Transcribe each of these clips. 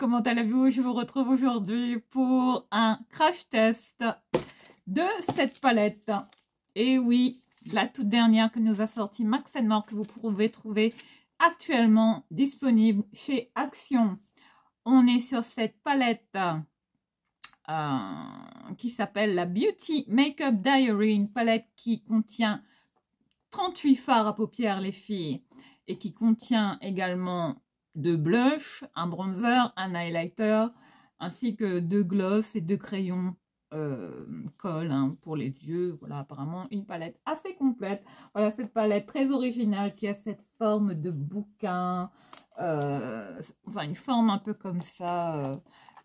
comment allez-vous? Je vous retrouve aujourd'hui pour un crash test de cette palette. Et oui, la toute dernière que nous a sorti Max & More, que vous pouvez trouver actuellement disponible chez Action. On est sur cette palette qui s'appelle la Beauty Makeup Diary, une palette qui contient 38 fards à paupières, les filles, et qui contient également 2 blushs, un bronzer, un highlighter, ainsi que 2 gloss et 2 crayons colle pour les yeux. Voilà, apparemment une palette assez complète. Voilà, cette palette très originale qui a cette forme de bouquin, enfin une forme un peu comme ça,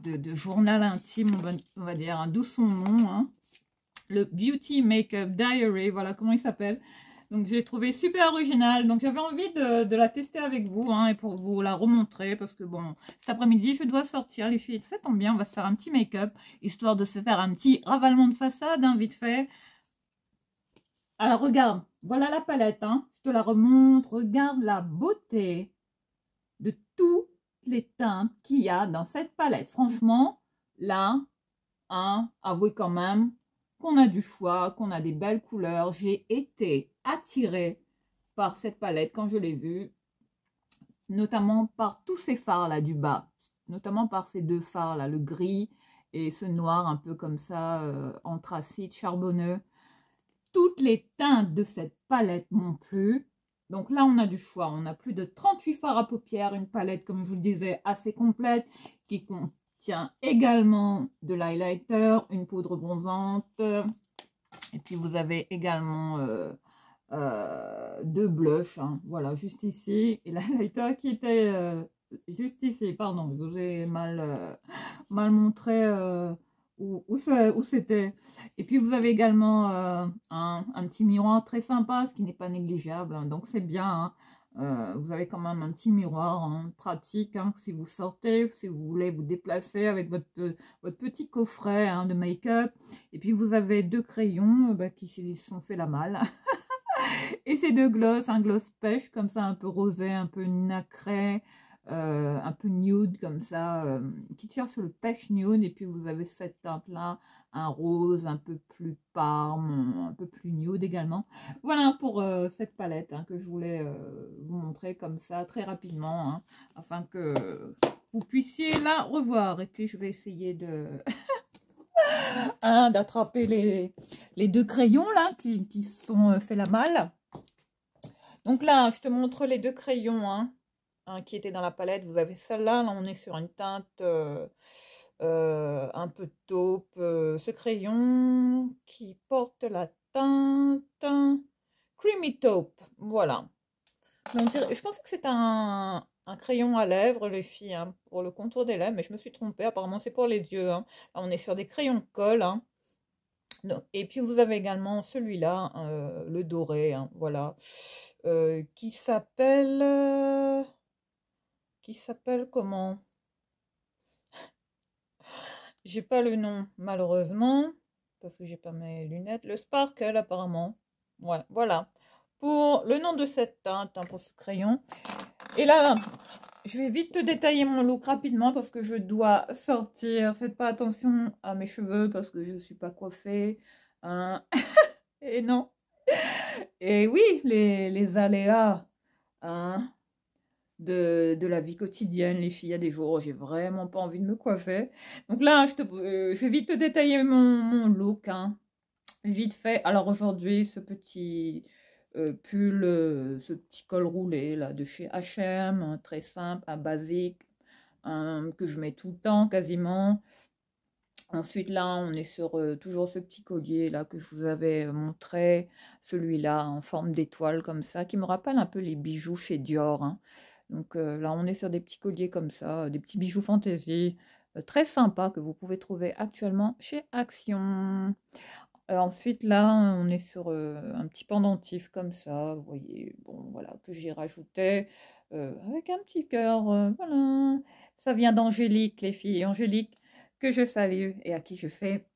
de journal intime, on va dire, d'où son nom, le Beauty Makeup Diary, voilà comment il s'appelle. Donc, je l'ai trouvé super original. Donc, j'avais envie de la tester avec vous et pour vous la remontrer. Parce que, bon, cet après-midi, je dois sortir. Les filles, ça tombe bien, on va se faire un petit make-up. Histoire de se faire un petit ravalement de façade, vite fait. Alors, regarde. Voilà la palette, Je te la remontre. Regarde la beauté de toutes les teintes qu'il y a dans cette palette. Franchement, là, avouez quand même qu'on a du choix, qu'on a des belles couleurs. J'ai été attirée par cette palette quand je l'ai vue, notamment par tous ces fards là du bas, notamment par ces 2 fards là, le gris et ce noir un peu comme ça, anthracite, charbonneux. Toutes les teintes de cette palette m'ont plu. Donc là, on a du choix. On a plus de 38 fards à paupières, une palette, comme je vous le disais, assez complète, qui contient également de l'highlighter, une poudre bronzante, et puis vous avez également 2 blushs, voilà, juste ici, et l'highlighter qui était juste ici, pardon, je vous ai mal montré où c'était. Et puis vous avez également un petit miroir très sympa, ce qui n'est pas négligeable, donc c'est bien, vous avez quand même un petit miroir pratique, si vous sortez, si vous voulez vous déplacer avec votre petit coffret de make-up. Et puis vous avez 2 crayons qui se sont fait la malle. Et ces 2 gloss, un gloss pêche comme ça, un peu rosé, un peu nacré, un peu nude comme ça, qui tire sur le pêche nude. Et puis vous avez cette teinte là, un rose un peu plus parme, un peu plus nude également. Voilà pour cette palette que je voulais vous montrer comme ça très rapidement, afin que vous puissiez la revoir. Et puis je vais essayer de d'attraper les 2 crayons là qui se sont fait la malle. Donc là, je te montre les 2 crayons qui étaient dans la palette. Vous avez celle-là, là on est sur une teinte un peu taupe. Ce crayon qui porte la teinte Creamy Taupe. Voilà. Donc, je pensais que c'était un crayon à lèvres, les filles, pour le contour des lèvres, mais je me suis trompée. Apparemment, c'est pour les yeux. Là, on est sur des crayons de colle. Donc, et puis, vous avez également celui-là, le doré, voilà, qui s'appelle comment? J'ai pas le nom, malheureusement, parce que j'ai pas mes lunettes. Le Sparkle, apparemment. Ouais, voilà. Pour le nom de cette teinte, pour ce crayon. Et là, je vais vite te détailler mon look rapidement parce que je dois sortir. Faites pas attention à mes cheveux parce que je ne suis pas coiffée. Et non. Et oui, les aléas de la vie quotidienne, les filles. Il y a des jours où j'ai vraiment pas envie de me coiffer. Donc là, je vais vite te détailler mon look. Vite fait. Alors aujourd'hui, ce petit pull, ce petit col roulé là de chez H&M, très simple, basique, que je mets tout le temps quasiment. Ensuite là, on est sur toujours ce petit collier là que je vous avais montré, celui-là en forme d'étoile comme ça, qui me rappelle un peu les bijoux chez Dior. Donc là, on est sur des petits colliers comme ça, des petits bijoux fantaisie, très sympa que vous pouvez trouver actuellement chez Action. Ensuite, là, on est sur un petit pendentif comme ça, vous voyez, bon, voilà, que j'ai rajouté avec un petit cœur, voilà. Ça vient d'Angélique, les filles, Angélique, que je salue et à qui je fais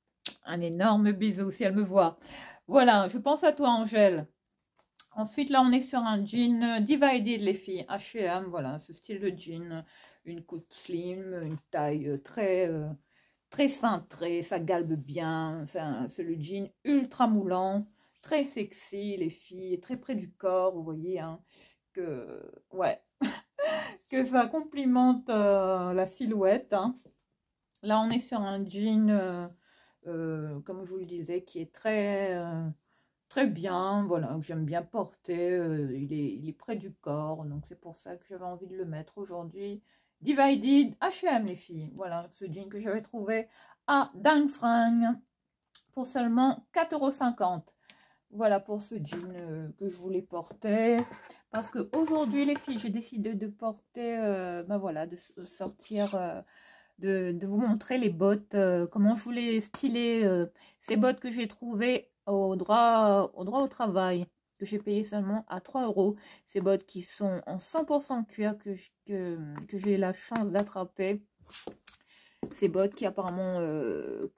un énorme bisou si elle me voit. Voilà, je pense à toi, Angèle. Ensuite, là, on est sur un jean Divided, les filles, H&M, voilà, ce style de jean, une coupe slim, une taille très cintrée, ça galbe bien, c'est le jean ultra moulant, très sexy les filles, très près du corps, vous voyez, hein, ouais, que ça complimente la silhouette, hein. Là on est sur un jean, comme je vous le disais, qui est très bien, voilà, que j'aime bien porter, il est près du corps, donc c'est pour ça que j'avais envie de le mettre aujourd'hui. Divided H&M les filles, voilà, ce jean que j'avais trouvé à Dangfrang pour seulement 4,50 €. Voilà pour ce jean que je voulais porter, parce que aujourd'hui les filles, j'ai décidé de porter, ben voilà, de sortir... de vous montrer les bottes, comment je voulais styler ces bottes que j'ai trouvées au droit au travail, que j'ai payé seulement à 3 €. Ces bottes qui sont en 100% cuir, que j'ai la chance d'attraper. Ces bottes qui apparemment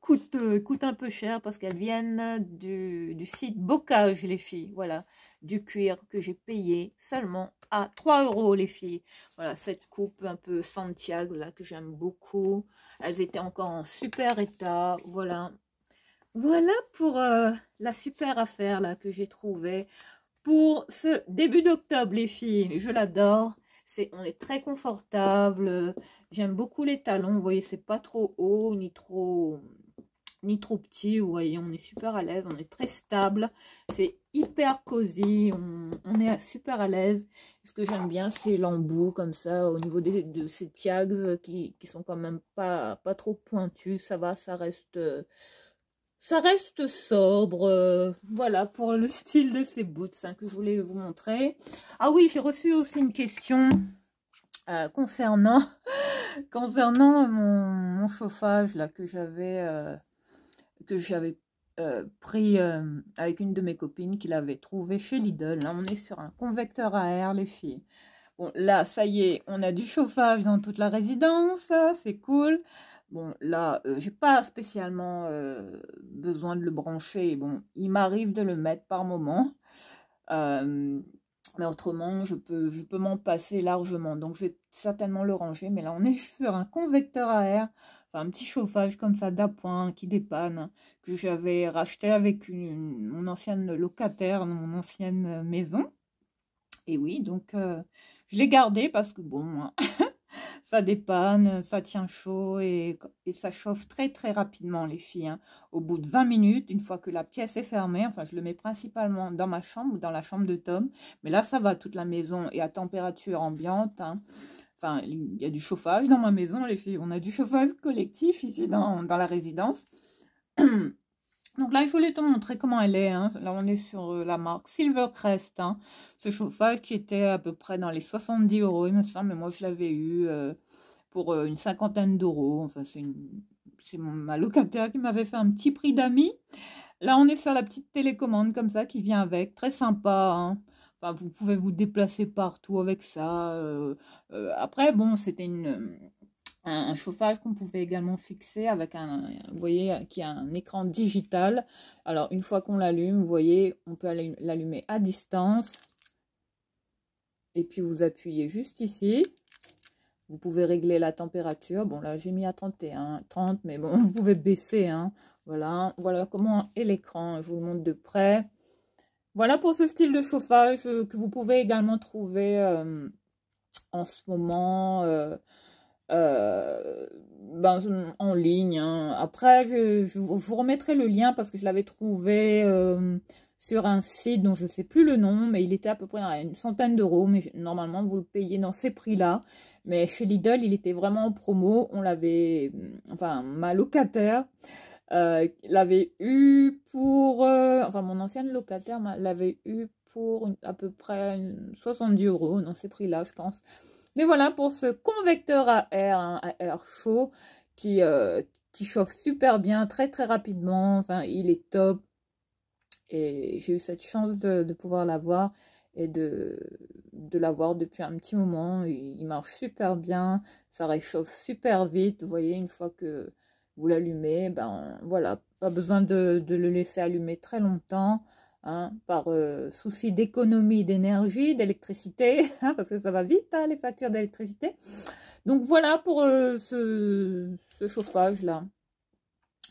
coûtent un peu cher parce qu'elles viennent du site Bocage, les filles. Voilà, du cuir que j'ai payé seulement à 3 € les filles. Voilà, cette coupe un peu Santiago là que j'aime beaucoup. Elles étaient encore en super état. Voilà, voilà pour la super affaire là que j'ai trouvée pour ce début d'octobre les filles. Je l'adore. On est très confortable. J'aime beaucoup les talons. Vous voyez, c'est pas trop haut ni trop petit. Vous voyez, on est super à l'aise. On est très stable. C'est hyper cosy. On est super à l'aise. Ce que j'aime bien, c'est l'embout comme ça au niveau de ces tags qui sont quand même pas trop pointus. Ça va, ça reste sobre. Voilà pour le style de ces boots hein, que je voulais vous montrer. Ah oui, j'ai reçu aussi une question concernant mon chauffage là que j'avais pris avec une de mes copines qui l'avait trouvé chez Lidl. Là, on est sur un convecteur à air, les filles. Bon, là, ça y est, on a du chauffage dans toute la résidence, c'est cool. Bon, là, j'ai pas spécialement besoin de le brancher. Bon, il m'arrive de le mettre par moment. Mais autrement, je peux m'en passer largement. Donc, je vais certainement le ranger. Mais là, on est sur un convecteur à air. Enfin, un petit chauffage comme ça d'appoint qui dépanne. Que j'avais racheté avec mon ancienne locataire dans mon ancienne maison. Et oui, donc, je l'ai gardé parce que bon... hein, ça dépanne, ça tient chaud et ça chauffe très très rapidement les filles. Hein. Au bout de 20 minutes, une fois que la pièce est fermée, enfin je le mets principalement dans ma chambre ou dans la chambre de Tom. Mais là ça va, toute la maison est à température ambiante. Hein. Enfin il y a du chauffage dans ma maison les filles. On a du chauffage collectif ici dans la résidence. Donc là, je voulais te montrer comment elle est. Hein. Là, on est sur la marque Silvercrest. Hein. Ce chauffage qui était à peu près dans les 70 €, il me semble. Mais moi, je l'avais eu pour une cinquantaine d'euros. Enfin, c'est ma locataire qui m'avait fait un petit prix d'amis. Là, on est sur la petite télécommande comme ça qui vient avec. Très sympa. Hein. Enfin, vous pouvez vous déplacer partout avec ça. Après, bon, c'était un chauffage qu'on pouvait également fixer avec vous voyez, qui a un écran digital. Alors, une fois qu'on l'allume, vous voyez, on peut l'allumer à distance. Et puis, vous appuyez juste ici. Vous pouvez régler la température. Bon, là, j'ai mis à 31, 30, mais bon, vous pouvez baisser. Hein. Voilà comment est l'écran. Je vous le montre de près. Voilà pour ce style de chauffage que vous pouvez également trouver en ce moment... en ligne. Hein. Après, je vous remettrai le lien parce que je l'avais trouvé sur un site dont je ne sais plus le nom, mais il était à peu près à une centaine d'euros. Mais normalement, vous le payez dans ces prix-là. Mais chez Lidl, il était vraiment en promo. On l'avait, enfin, ma locataire l'avait eu pour, enfin, mon ancienne locataire l'avait eu pour à peu près 70 € dans ces prix-là, je pense. Mais voilà pour ce convecteur à air, hein, à air chaud, qui chauffe super bien, très très rapidement. Enfin, il est top. Et j'ai eu cette chance de pouvoir l'avoir et de l'avoir depuis un petit moment. Il marche super bien, ça réchauffe super vite. Vous voyez, une fois que vous l'allumez, ben voilà, pas besoin de le laisser allumer très longtemps. Hein, par souci d'économie d'énergie, d'électricité, hein, parce que ça va vite, hein, les factures d'électricité. Donc voilà pour ce chauffage-là.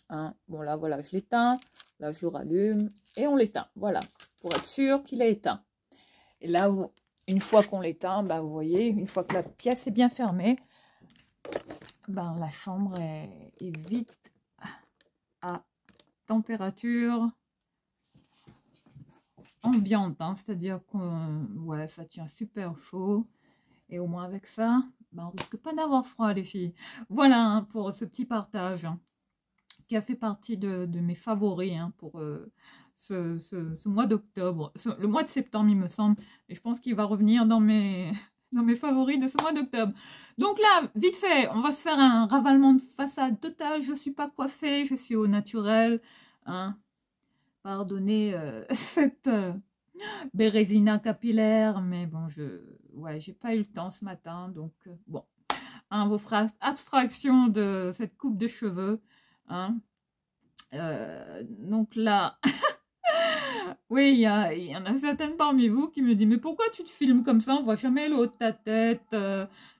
Hein. Bon là, voilà, je l'éteins. Là, je le rallume et on l'éteint. Voilà, pour être sûr qu'il est éteint. Et là, une fois qu'on l'éteint, bah, vous voyez, une fois que la pièce est bien fermée, ben, la chambre est vite à température ambiante. Hein, c'est-à-dire que ouais, ça tient super chaud. Et au moins avec ça, ben, on risque pas d'avoir froid, les filles. Voilà hein, pour ce petit partage. Hein, qui a fait partie de mes favoris hein, pour ce mois d'octobre. Le mois de septembre, il me semble. Et je pense qu'il va revenir dans mes, dans mes favoris de ce mois d'octobre. Donc là, vite fait, on va se faire un ravalement de façade total. Je ne suis pas coiffée, je suis au naturel. Hein. Pardonnez cette bérésina capillaire. Mais bon, ouais, j'ai pas eu le temps ce matin. Donc, bon. Hein, vous ferez abstraction de cette coupe de cheveux. Hein. Donc là, oui, il y en a certaines parmi vous qui me disent « Mais pourquoi tu te filmes comme ça? On voit jamais le haut de ta tête,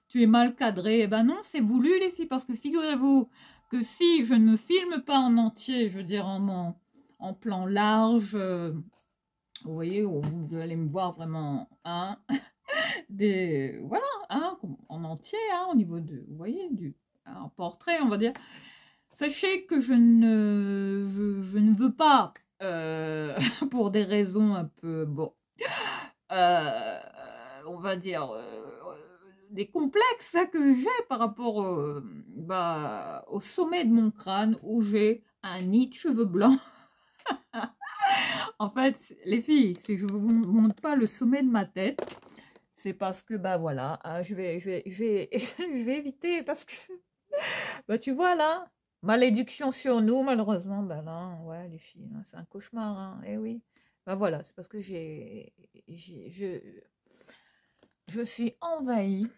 tu es mal cadré. » Eh ben non, c'est voulu les filles, parce que figurez-vous que si je ne me filme pas en entier, je veux dire en plan large, vous voyez, vous allez me voir vraiment, hein, voilà, hein, en entier, hein, au niveau de, vous voyez, un portrait, on va dire. Sachez que je ne veux pas, pour des raisons un peu, bon, on va dire, des complexes hein, que j'ai par rapport au sommet de mon crâne où j'ai un nid de cheveux blancs. En fait, les filles, si je ne vous montre pas le sommet de ma tête, c'est parce que, bah voilà, hein, je vais je vais éviter parce que, bah tu vois là, malédiction sur nous, malheureusement, bah là, ouais, les filles, c'est un cauchemar, hein, eh oui. Bah voilà, c'est parce que je suis envahie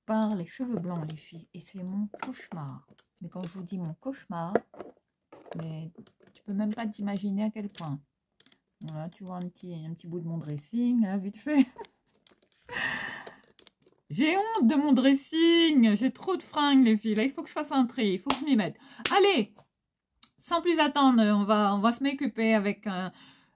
par les cheveux blancs, les filles, et c'est mon cauchemar. Mais quand je vous dis mon cauchemar, mais tu peux même pas t'imaginer à quel point. Voilà, tu vois un petit bout de mon dressing, là, vite fait. J'ai honte de mon dressing, j'ai trop de fringues les filles, là il faut que je fasse un tri, il faut que je m'y mette. Allez, sans plus attendre, on va se m'occuper avec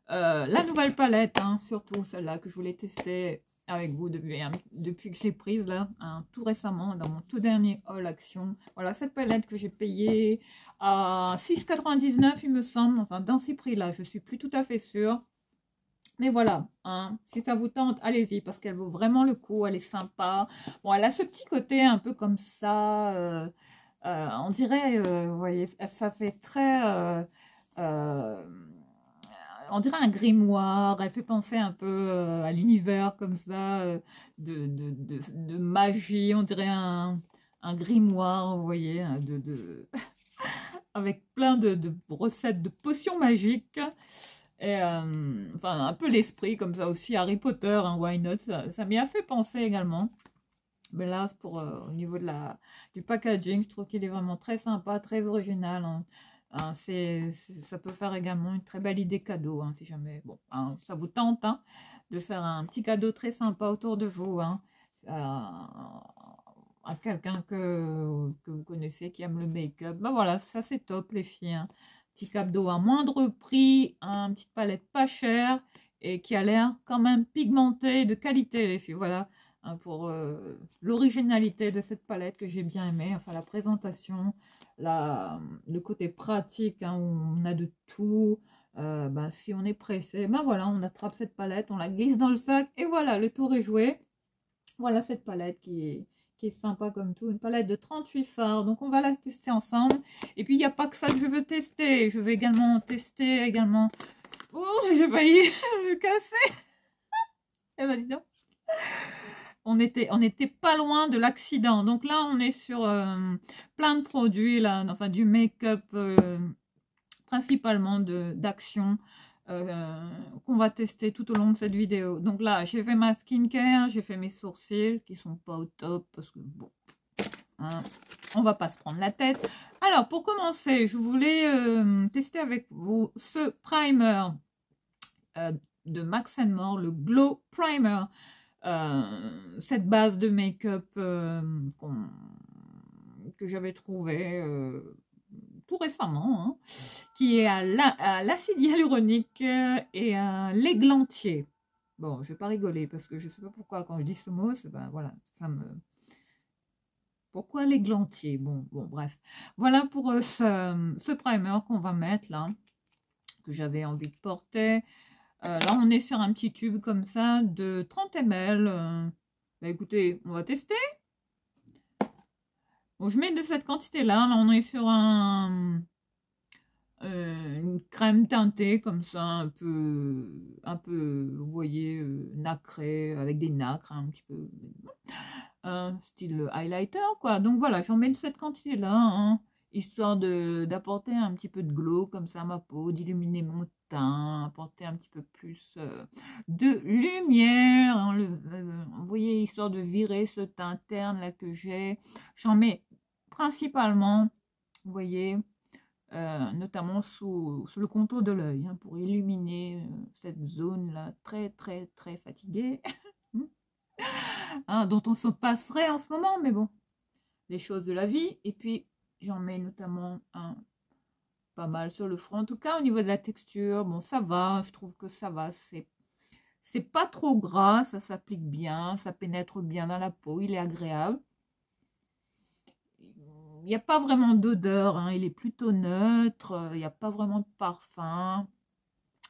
la nouvelle palette, hein, surtout celle-là que je voulais tester avec vous depuis que je l'ai prise là, hein, tout récemment, dans mon tout dernier haul action. Voilà, cette palette que j'ai payée à 6,99 il me semble, enfin dans ces prix-là, je suis plus tout à fait sûre. Mais voilà, hein, si ça vous tente, allez-y, parce qu'elle vaut vraiment le coup, elle est sympa. Bon, elle a ce petit côté un peu comme ça, on dirait, vous voyez, ça fait très, on dirait un grimoire, elle fait penser un peu à l'univers comme ça, de magie, on dirait un grimoire, vous voyez, hein, avec plein de recettes de potions magiques. Et enfin, un peu l'esprit, comme ça aussi, Harry Potter, hein, why not, ça m'y a fait penser également. Mais là, c'est pour au niveau du packaging, je trouve qu'il est vraiment très sympa, très original. Hein. Hein, ça peut faire également une très belle idée cadeau, hein, si jamais bon, hein, ça vous tente hein, de faire un petit cadeau très sympa autour de vous. Hein, à quelqu'un que vous connaissez qui aime le make-up. Ben voilà, ça c'est top les filles. Hein. Petit cadeau à moindre prix, hein, une petite palette pas chère et qui a l'air quand même pigmentée, de qualité les filles. Voilà, hein, pour l'originalité de cette palette que j'ai bien aimée. Enfin la présentation, le côté pratique hein, où on a de tout. Ben, si on est pressé, ben voilà, on attrape cette palette, on la glisse dans le sac et voilà, le tour est joué. Voilà cette palette qui est sympa comme tout, une palette de 38 fards, donc on va la tester ensemble. Et puis il n'y a pas que ça que je veux tester, je vais également tester également, oh j'ai failli me casser, eh ben dis donc, on était pas loin de l'accident, donc là on est sur plein de produits, là, enfin du make-up principalement d'action, qu'on va tester tout au long de cette vidéo. Donc là, j'ai fait ma skincare, j'ai fait mes sourcils qui sont pas au top parce que bon, hein, on va pas se prendre la tête. Alors pour commencer, je voulais tester avec vous ce primer de Max & More, le Glow Primer. cette base de make-up que j'avais trouvée tout récemment, hein, qui est à l'acide hyaluronique et à l'églantier. Bon, je vais pas rigoler parce que je sais pas pourquoi quand je dis ce mot, ben voilà, ça me... Pourquoi l'églantier? Bon, bref. Voilà pour ce primer qu'on va mettre là, que j'avais envie de porter. Là, on est sur un petit tube comme ça de 30 ml. Bah, écoutez, on va tester. Bon, je mets de cette quantité-là. Là, on est sur une crème teintée comme ça, un peu, vous voyez, nacrée, avec des nacres, hein, un petit peu, style highlighter, quoi. Donc voilà, j'en mets de cette quantité-là, hein, histoire d'apporter un petit peu de glow comme ça à ma peau, d'illuminer mon teint, apporter un petit peu plus de lumière, hein, vous voyez, histoire de virer ce teint terne là que j'ai. J'en mets principalement, vous voyez, notamment sous le contour de l'œil, hein, pour illuminer cette zone-là très fatiguée, hein, dont on se passerait en ce moment, mais bon, les choses de la vie. Et puis, j'en mets notamment pas mal sur le front. En tout cas, au niveau de la texture, bon, ça va, je trouve que ça va, c'est pas trop gras, ça s'applique bien, ça pénètre bien dans la peau, il est agréable. Il n'y a pas vraiment d'odeur, hein, il est plutôt neutre, il n'y a pas vraiment de parfum.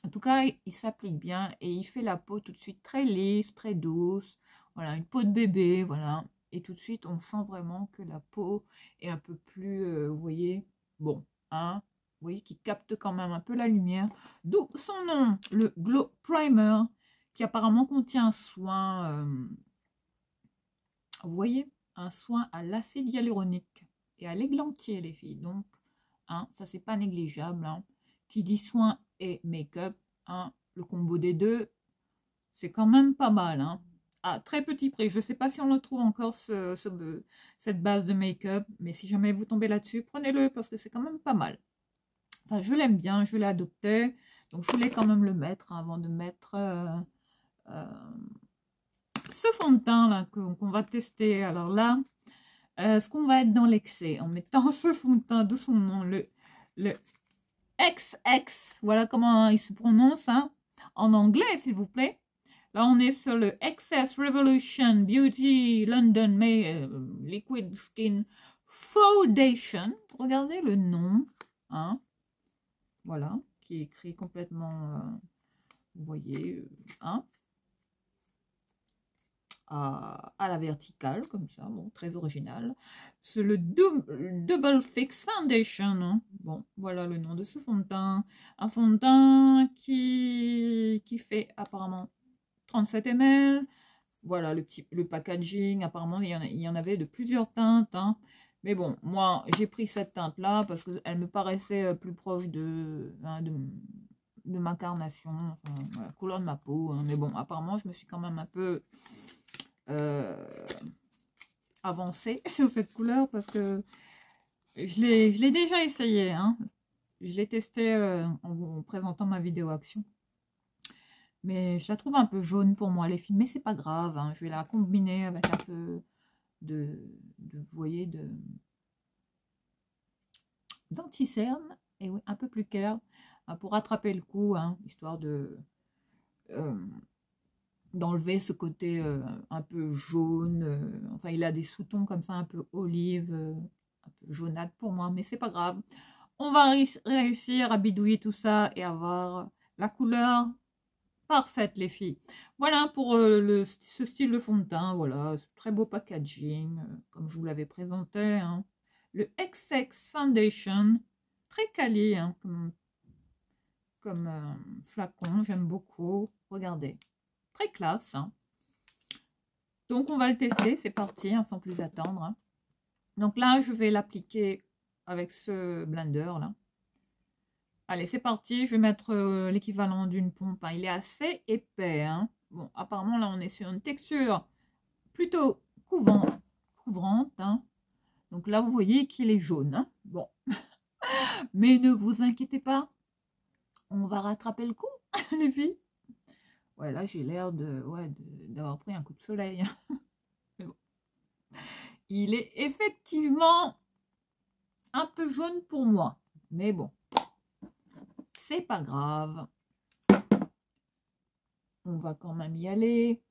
En tout cas, il s'applique bien et il fait la peau tout de suite très lisse, très douce. Voilà, une peau de bébé, voilà. Et tout de suite, on sent vraiment que la peau est un peu plus, vous voyez, bon, hein, vous voyez, qui capte quand même un peu la lumière. D'où son nom, le Glow Primer, qui apparemment contient un soin, vous voyez, un soin à l'acide hyaluronique et à l'églantier, les filles. Donc, hein, ça, c'est pas négligeable. Hein. Qui dit soin et make-up, hein, le combo des deux, c'est quand même pas mal. Hein. À très petit prix. Je ne sais pas si on le trouve encore, cette base de make-up, mais si jamais vous tombez là-dessus, prenez-le parce que c'est quand même pas mal. Enfin, je l'aime bien, je l'ai adopté, donc je voulais quand même le mettre hein, avant de mettre ce fond de teint là qu'on va tester. Alors là, est-ce qu'on va être dans l'excès en mettant ce fond de teint de son nom, le XX, voilà comment il se prononce hein, en anglais s'il vous plaît. Là on est sur le XS Revolution Beauty London Liquid Skin Foundation. Regardez le nom, hein, voilà, qui est écrit complètement, vous voyez, hein, à la verticale, comme ça, bon, très original. C'est le Double Fix Foundation. Hein. Bon, voilà le nom de ce fond de teint. Un fond de teint qui fait apparemment 37 ml. Voilà le packaging. Apparemment, il y en avait de plusieurs teintes. Hein. Mais bon, moi, j'ai pris cette teinte-là parce qu'elle me paraissait plus proche hein, de ma carnation, enfin, la couleur de ma peau. Hein. Mais bon, apparemment, je me suis quand même un peu avancée sur cette couleur parce que je l'ai déjà essayé. Hein. Je l'ai testé en vous présentant ma vidéo action. Mais je la trouve un peu jaune pour moi, les filles. Mais c'est pas grave. Hein. Je vais la combiner avec un peu vous voyez, d'anti-cerne. Et oui, un peu plus clair. Hein, pour rattraper le coup, hein, histoire d'enlever ce côté un peu jaune. Enfin, il a des sous-tons comme ça, un peu olive, un peu jaunâtre pour moi. Mais c'est pas grave. On va réussir à bidouiller tout ça et avoir la couleur parfaite, les filles. Voilà pour ce style de fond de teint. Voilà, très beau packaging, comme je vous l'avais présenté. Hein. Le XX Foundation, très quali hein, comme flacon. J'aime beaucoup. Regardez, très classe. Hein. Donc, on va le tester. C'est parti, hein, sans plus attendre. Hein. Donc là, je vais l'appliquer avec ce blender là. Allez, c'est parti. Je vais mettre l'équivalent d'une pompe. Hein. Il est assez épais. Hein. Bon, apparemment, là, on est sur une texture plutôt couvrante. Hein. Donc là, vous voyez qu'il est jaune. Hein. Bon. Mais ne vous inquiétez pas. On va rattraper le coup, les filles. Ouais, là, j'ai l'air d'avoir pris un coup de soleil. Mais bon. Il est effectivement un peu jaune pour moi. Mais bon, c'est pas grave. On va quand même y aller.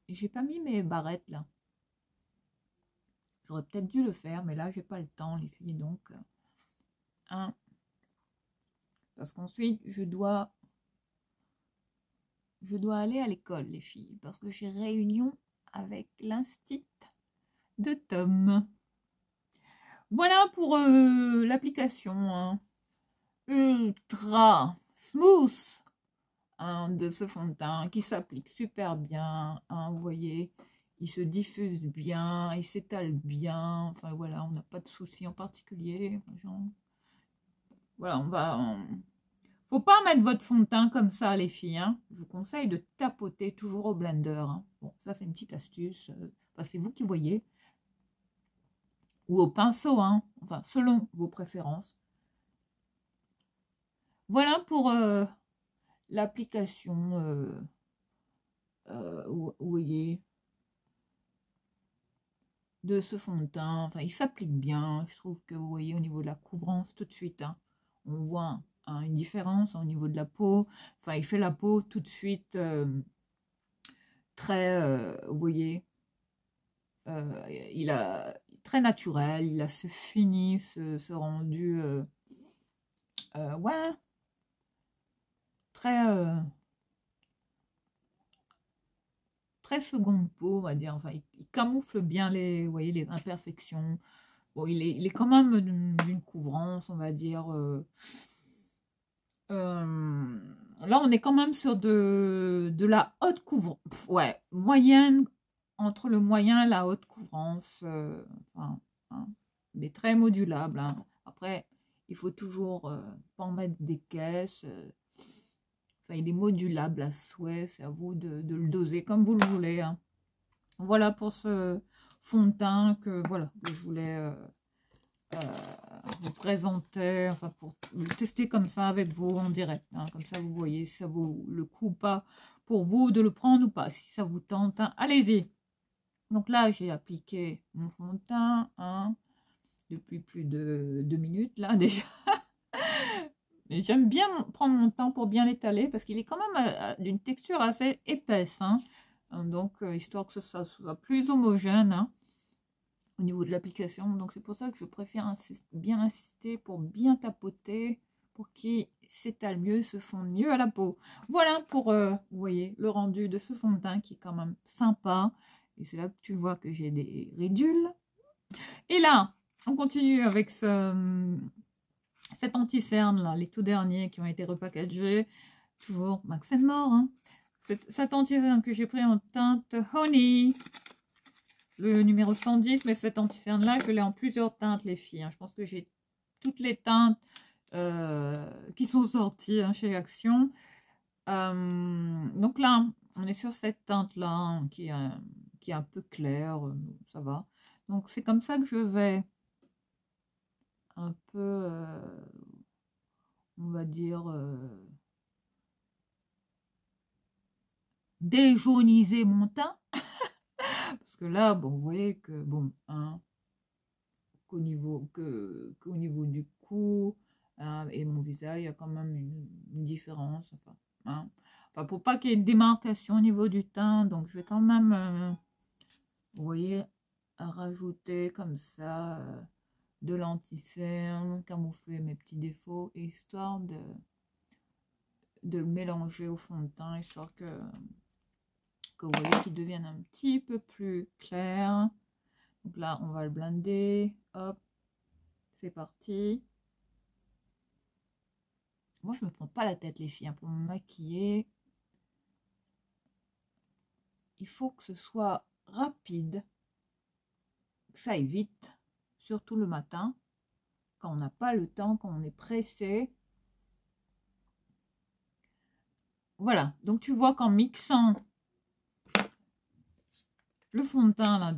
J'ai pas mis mes barrettes, là. J'aurais peut-être dû le faire, mais là, j'ai pas le temps, les filles. Donc, hein. Parce qu'ensuite, je dois aller à l'école, les filles. Parce que j'ai réunion avec l'instit de Tom. Voilà pour l'application hein, ultra smooth hein, de ce fond de teint qui s'applique super bien. Hein, vous voyez, il se diffuse bien, il s'étale bien. Enfin voilà, on n'a pas de soucis en particulier. Genre, voilà, faut pas mettre votre fond de teint comme ça, les filles. Hein. Je vous conseille de tapoter toujours au blender. Hein. Bon, ça c'est une petite astuce. Enfin, c'est vous qui voyez. Ou au pinceau, hein. Enfin, selon vos préférences. Voilà pour l'application, vous voyez, de ce fond de teint. Enfin, il s'applique bien. Je trouve que vous voyez au niveau de la couvrance tout de suite, hein, on voit hein, une différence au niveau de la peau. Enfin, il fait la peau tout de suite très, vous voyez, il a très naturel. Il a ce fini, ce rendu, ouais, très très seconde peau, on va dire. Enfin, il camoufle bien les, vous voyez, les imperfections. Bon, il est quand même d'une couvrance, on va dire. Là, on est quand même sur de la haute couvrance. Ouais, moyenne, entre le moyen et la haute couvrance. Enfin, hein, mais très modulable. Hein. Après, il faut toujours pas en mettre des caisses. Enfin, il est modulable à souhait. C'est à vous de le doser comme vous le voulez. Hein. Voilà pour ce fond de teint que, voilà, que je voulais vous présenter, enfin pour le tester comme ça avec vous en direct. Hein, comme ça, vous voyez si ça vaut le coup ou pas pour vous de le prendre ou pas. Si ça vous tente, hein, allez-y. Donc là, j'ai appliqué mon fond de teint hein, depuis plus de 2 minutes là déjà. Mais j'aime bien prendre mon temps pour bien l'étaler parce qu'il est quand même d'une texture assez épaisse. Hein. Donc, histoire que ça soit plus homogène hein, au niveau de l'application. Donc, c'est pour ça que je préfère bien insister pour bien tapoter pour qu'il s'étale mieux, se fonde mieux à la peau. Voilà pour, vous voyez, le rendu de ce fond de teint qui est quand même sympa. Et c'est là que tu vois que j'ai des ridules. Et là, on continue avec cet anti-cerne là, les tout derniers qui ont été repackagés. Toujours Max & More. Hein. Cet anti-cerne que j'ai pris en teinte Honey. Le numéro 110, mais cet anti-cerne là, je l'ai en plusieurs teintes, les filles. Hein. Je pense que j'ai toutes les teintes qui sont sorties hein, chez Action. Donc là, on est sur cette teinte là hein, qui est un peu claire, ça va. Donc c'est comme ça que je vais un peu, on va dire, déjauniser mon teint. Parce que là, bon, vous voyez que, bon, hein, qu'au niveau du cou hein, et mon visage, il y a quand même une différence. Enfin, hein. Enfin, pour pas qu'il y ait une démarcation au niveau du teint, donc je vais quand même, vous voyez, rajouter comme ça de l'anti-cerne, camoufler mes petits défauts, histoire de le mélanger au fond de teint, histoire que vous voyez qu'il devienne un petit peu plus clair. Donc là, on va le blender. Hop, c'est parti. Moi, je me prends pas la tête, les filles, hein, pour me maquiller. Il faut que ce soit rapide, que ça aille vite, surtout le matin, quand on n'a pas le temps, quand on est pressé. Voilà, donc tu vois qu'en mixant le fond de teint là,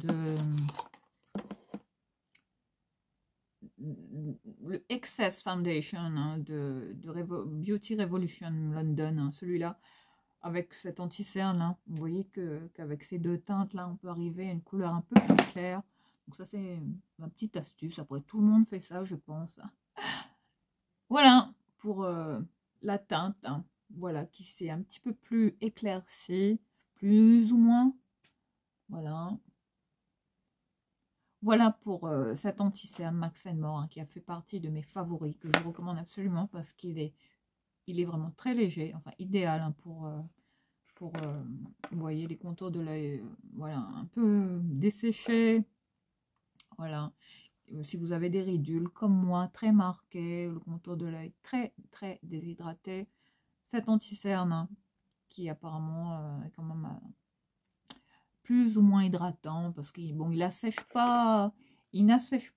le Excess Foundation hein, de Beauty Revolution London, hein, celui-là, avec cet anti-cerne, hein. Vous voyez qu'avec ces deux teintes-là, on peut arriver à une couleur un peu plus claire. Donc ça, c'est ma petite astuce. Après, tout le monde fait ça, je pense. Voilà, pour la teinte, hein. Voilà, qui s'est un petit peu plus éclaircie, plus ou moins. Voilà. Voilà pour cet anti-cerne Max More, hein, qui a fait partie de mes favoris, que je recommande absolument parce qu'il est, vraiment très léger, enfin idéal, hein, pour vous voyez, les contours de l'œil, voilà, un peu desséchés. Voilà. Si vous avez des ridules comme moi, très marquées, le contour de l'œil très, très déshydraté, cet anti-cerne, hein, qui apparemment est quand même plus ou moins hydratant, parce qu'il bon, il n'assèche pas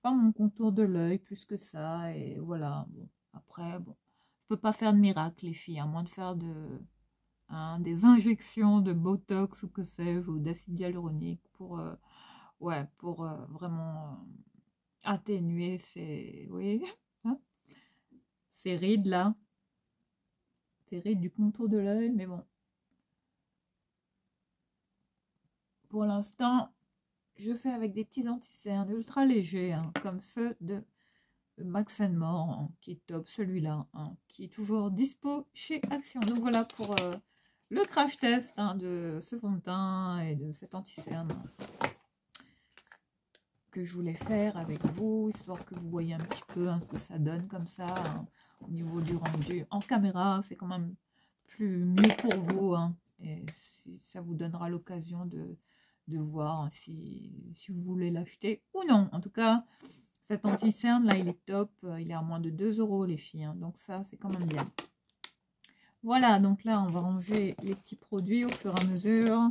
mon contour de l'œil plus que ça, et voilà. Bon, après, bon, je peux pas faire de miracle, les filles, à moins de faire des injections de Botox ou que sais-je, ou d'acide hyaluronique pour, ouais, pour vraiment atténuer ces, vous voyez, hein, ces rides là, ces rides du contour de l'œil, mais bon. Pour l'instant, je fais avec des petits anti-cernes ultra légers, hein, comme ceux de Max More, hein, qui est top, celui-là, hein, qui est toujours dispo chez Action. Donc voilà pour le crash test, hein, de ce fond de teint et de cet anti-cerne, hein, que je voulais faire avec vous, histoire que vous voyez un petit peu, hein, ce que ça donne comme ça, hein, au niveau du rendu en caméra. C'est quand même mieux pour vous, hein, et ça vous donnera l'occasion de voir, hein, si vous voulez l'acheter ou non. En tout cas, cet anti-cerne là, il est top, il est à moins de 2 € les filles, hein, donc ça c'est quand même bien. Voilà, donc là on va ranger les petits produits au fur et à mesure.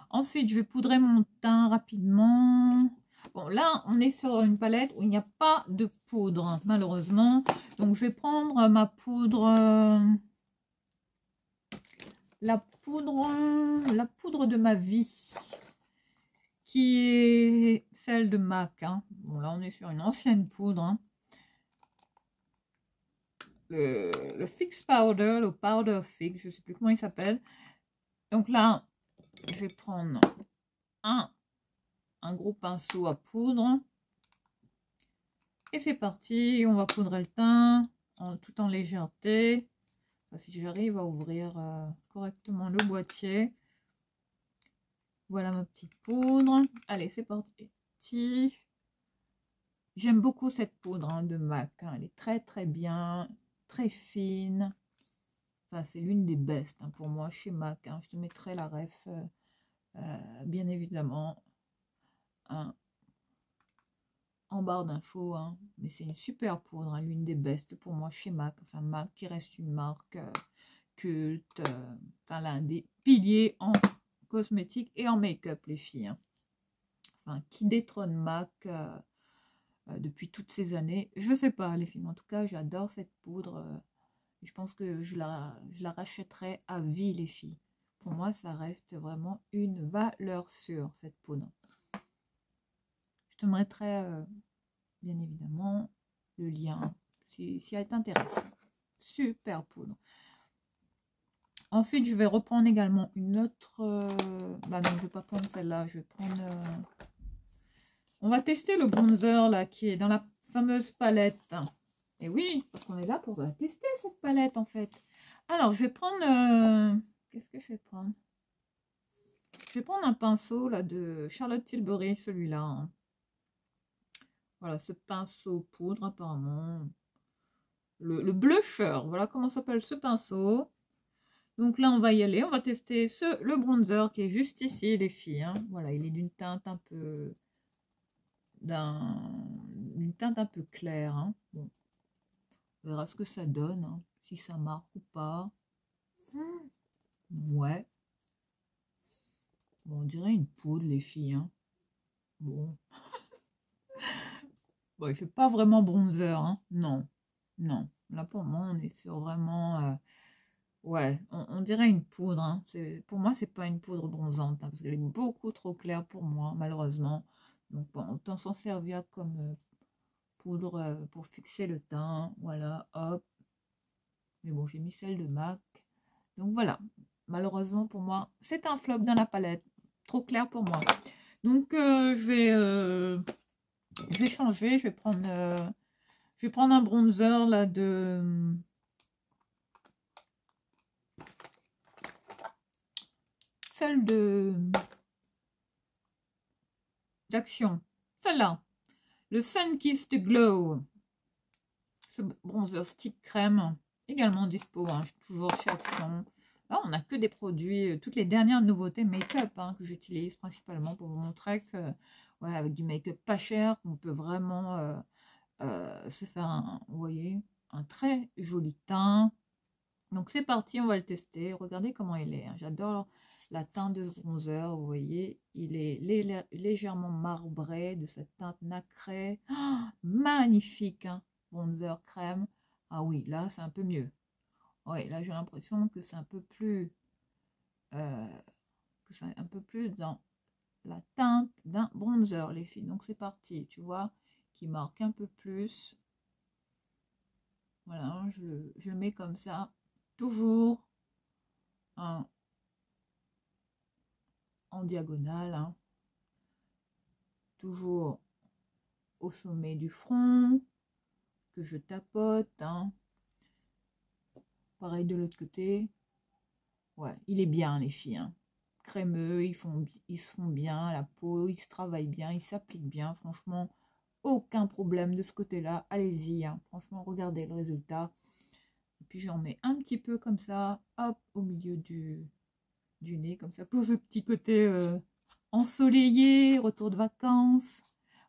Ensuite je vais poudrer mon teint rapidement. Bon, là on est sur une palette où il n'y a pas de poudre, hein, malheureusement, donc je vais prendre ma poudre, la poudre de ma vie, qui est celle de MAC, hein. Bon, là on est sur une ancienne poudre, hein. Le Fix Powder, le Powder Fix, je sais plus comment il s'appelle. Donc là, je vais prendre un gros pinceau à poudre. Et c'est parti, on va poudrer le teint, tout en légèreté. Enfin, si j'arrive à ouvrir correctement le boîtier. Voilà ma petite poudre. Allez, c'est parti. J'aime beaucoup cette poudre, hein, de MAC, hein. Elle est très très bien, très fine. Enfin, c'est l'une des best, hein, pour moi chez MAC, hein. Je te mettrai la ref, bien évidemment, hein, en barre d'infos, hein. Mais c'est une super poudre, hein, l'une des best pour moi chez MAC. Enfin, MAC qui reste une marque culte, enfin l'un des piliers en cosmétique et en make-up, les filles, hein. Enfin, qui détrône MAC depuis toutes ces années, je sais pas, les filles, mais en tout cas j'adore cette poudre. Je pense que je la rachèterai à vie, les filles. Pour moi, ça reste vraiment une valeur sûre, cette poudre. Je te mettrai, bien évidemment, le lien, si elle t'intéresse. Super poudre. Ensuite, je vais reprendre également une autre... bah non, je ne vais pas prendre celle-là. Je vais prendre... On va tester le bronzer, là, qui est dans la fameuse palette. Et oui, parce qu'on est là pour la tester, cette palette, en fait. Alors, je vais prendre... qu'est-ce que je vais prendre? Je vais prendre un pinceau, là, de Charlotte Tilbury, celui-là, hein. Voilà, ce pinceau poudre, apparemment. Le blusher, voilà comment s'appelle ce pinceau. Donc là, on va y aller. On va tester le bronzer qui est juste ici, les filles, hein. Voilà, il est d'une teinte un peu... d'une teinte un peu claire, hein. Bon. On verra ce que ça donne, hein, si ça marque ou pas. Ouais. Bon, on dirait une poudre, les filles, hein. Bon. Bon, il fait pas vraiment bronzer, hein. Non. Non. Là, pour moi, on est sur vraiment... ouais, on dirait une poudre, hein. Pour moi, c'est pas une poudre bronzante, hein, parce qu'elle est beaucoup trop claire pour moi, malheureusement. Donc, bon, autant s'en servir comme poudre pour fixer le teint. Voilà, hop. Mais bon, j'ai mis celle de MAC. Donc, voilà. malheureusement pour moi, c'est un flop dans la palette. Trop clair pour moi. Donc, je vais changer. Je vais prendre un bronzer là de... Celle d'Action. Celle-là. Le Sun Kissed Glow. Ce bronzer stick crème. Également dispo, hein, toujours chez Action. Là, on n'a que des produits, toutes les dernières nouveautés make-up hein, que j'utilise principalement pour vous montrer que, ouais, avec du make-up pas cher, on peut vraiment se faire, vous voyez, un très joli teint. Donc c'est parti, on va le tester. Regardez comment il est. Hein. J'adore la teinte de ce bronzer. Vous voyez, il est légèrement marbré de cette teinte nacrée. Oh, magnifique, hein, bronzer crème. Ah oui, là c'est un peu mieux. Oui, là j'ai l'impression que c'est un peu plus dans la teinte d'un bronzer, les filles. Donc c'est parti, tu vois, qui marque un peu plus. Voilà, je le mets comme ça, toujours en diagonale, hein. Toujours au sommet du front, que je tapote, hein. Pareil de l'autre côté. Ouais, il est bien les filles, hein. Crémeux, ils se font bien, la peau, ils se travaillent bien, ils s'appliquent bien, franchement, aucun problème de ce côté-là, allez-y, hein. Franchement, regardez le résultat. Et puis j'en mets un petit peu comme ça, hop, au milieu du nez, comme ça, pour ce petit côté ensoleillé, retour de vacances.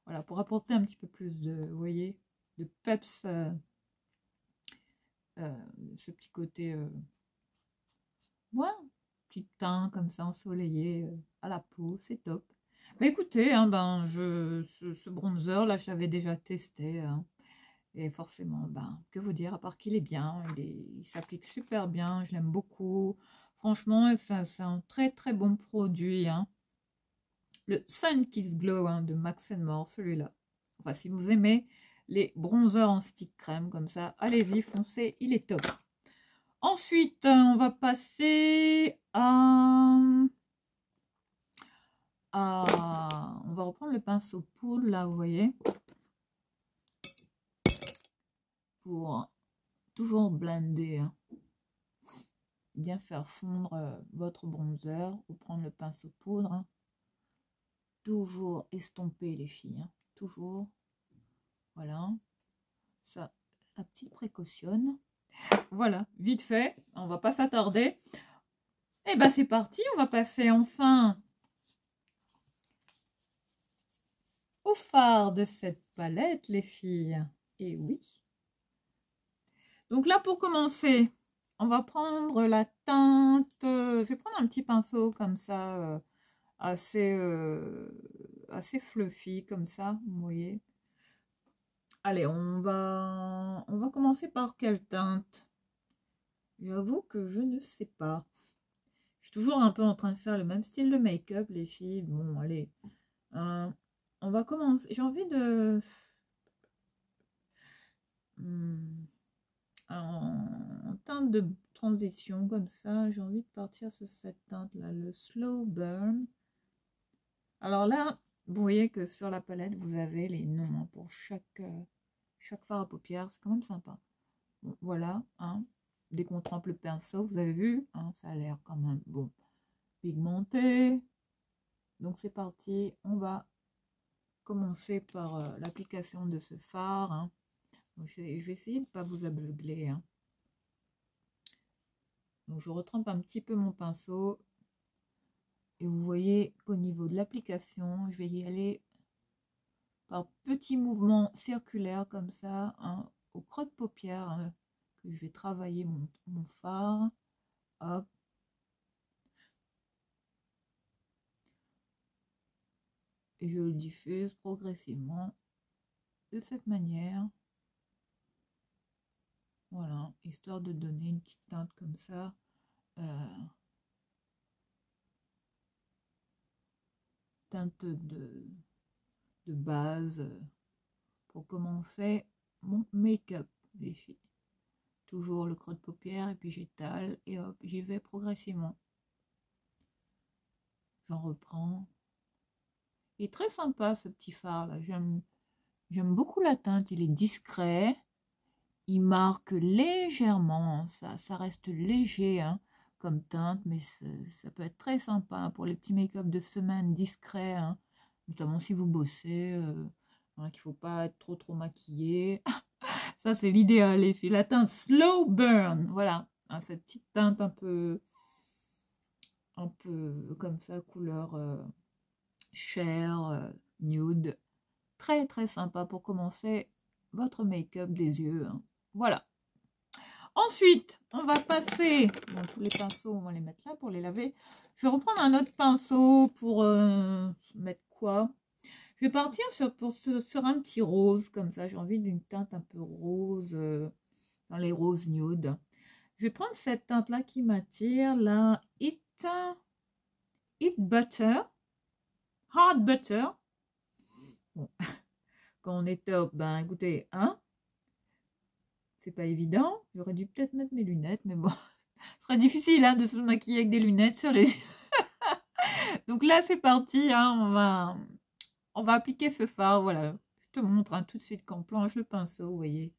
Voilà, pour apporter un petit peu plus de, vous voyez, de peps, ce petit côté, ouais, petit teint comme ça, ensoleillé à la peau, c'est top. Mais écoutez, hein, ben, ce bronzer, là, je l'avais déjà testé, hein, et forcément, ben, que vous dire, à part qu'il est bien, il s'applique super bien, je l'aime beaucoup. Franchement, c'est un très très bon produit, hein. Le Sun Kiss Glow hein, de Max More, celui-là. Enfin, si vous aimez les bronzers en stick crème comme ça, allez-y, foncez, il est top. Ensuite, on va passer on va reprendre le pinceau poudre, là, vous voyez, pour toujours blender, hein. Bien faire fondre votre bronzer, ou prendre le pinceau poudre, hein. Toujours estomper les filles, hein. Toujours, voilà, ça, la petite précautionne. Voilà, vite fait, on va pas s'attarder. Et ben c'est parti, on va passer enfin au fard de cette palette, les filles. Et oui. Donc là, pour commencer, on va prendre la teinte. Je vais prendre un petit pinceau comme ça, assez fluffy, comme ça, vous voyez. Allez, on va commencer par quelle teinte? J'avoue que je ne sais pas. Je suis toujours un peu en train de faire le même style de make-up, les filles. Bon, allez. On va commencer. J'ai envie de... en teinte de transition, comme ça, j'ai envie de partir sur cette teinte-là, le Slow Burn. Alors là, vous voyez que sur la palette, vous avez les noms hein, pour chaque fard à paupières. C'est quand même sympa. Bon, voilà, hein. Dès qu'on trempe le pinceau, vous avez vu, hein, ça a l'air quand même, bon, pigmenté. Donc c'est parti, on va commencer par l'application de ce fard. Hein. Je vais essayer de ne pas vous aveugler. Hein. Donc je retrempe un petit peu mon pinceau. Et vous voyez qu'au niveau de l'application, je vais y aller par petits mouvements circulaires comme ça, hein, au creux de paupière, hein, que je vais travailler mon fard. Hop. Et je le diffuse progressivement de cette manière. Voilà, histoire de donner une petite teinte comme ça. Teinte de base pour commencer mon make-up, les filles. Toujours le creux de paupière et puis j'étale et hop, j'y vais progressivement. J'en reprends. Il est très sympa ce petit fard là. J'aime beaucoup la teinte. Il est discret. Il marque légèrement. Ça reste léger hein, comme teinte, mais ça peut être très sympa hein, pour les petits make-up de semaine discrets. Hein, notamment si vous bossez. Hein, qu'il ne faut pas être trop maquillé. Ça, c'est l'idéal, les filles. La teinte Slow Burn. Voilà. Hein, cette petite teinte un peu comme ça, couleur chair, nude. Très, très sympa pour commencer votre make-up des yeux. Hein. Voilà. Ensuite, on va passer... Bon, tous les pinceaux, on va les mettre là pour les laver. Je vais reprendre un autre pinceau pour mettre quoi? Je vais partir sur un petit rose, comme ça. J'ai envie d'une teinte un peu rose, dans les roses nude. Je vais prendre cette teinte-là qui m'attire, la It Butter, Hard Butter. Bon. Quand on est top, ben écoutez, hein, c'est pas évident. J'aurais dû peut-être mettre mes lunettes, mais bon, ce serait difficile hein, de se maquiller avec des lunettes sur les yeux. Donc là, c'est parti, hein, on va appliquer ce fard, voilà. Je te montre hein, tout de suite quand on planche le pinceau, vous voyez,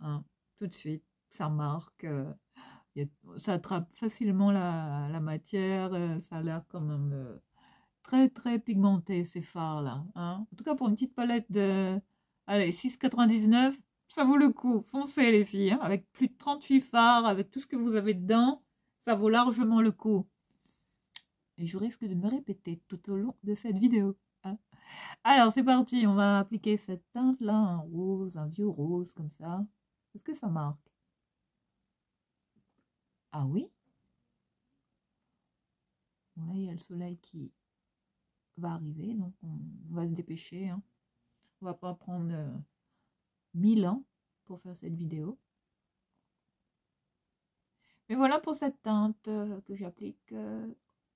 hein, tout de suite, ça marque, ça attrape facilement la matière, ça a l'air quand même très très pigmenté ces fards là. Hein. En tout cas pour une petite palette de allez, 6,99, ça vaut le coup. Foncez les filles, hein, avec plus de 38 fards, avec tout ce que vous avez dedans, ça vaut largement le coup. Et je risque de me répéter tout au long de cette vidéo. Hein. Alors c'est parti, on va appliquer cette teinte là, un rose, un vieux rose comme ça. Est-ce que ça marque? Ah oui. Bon là il y a le soleil qui va arriver, donc on va se dépêcher. Hein. On va pas prendre 1000 ans pour faire cette vidéo. Mais voilà pour cette teinte que j'applique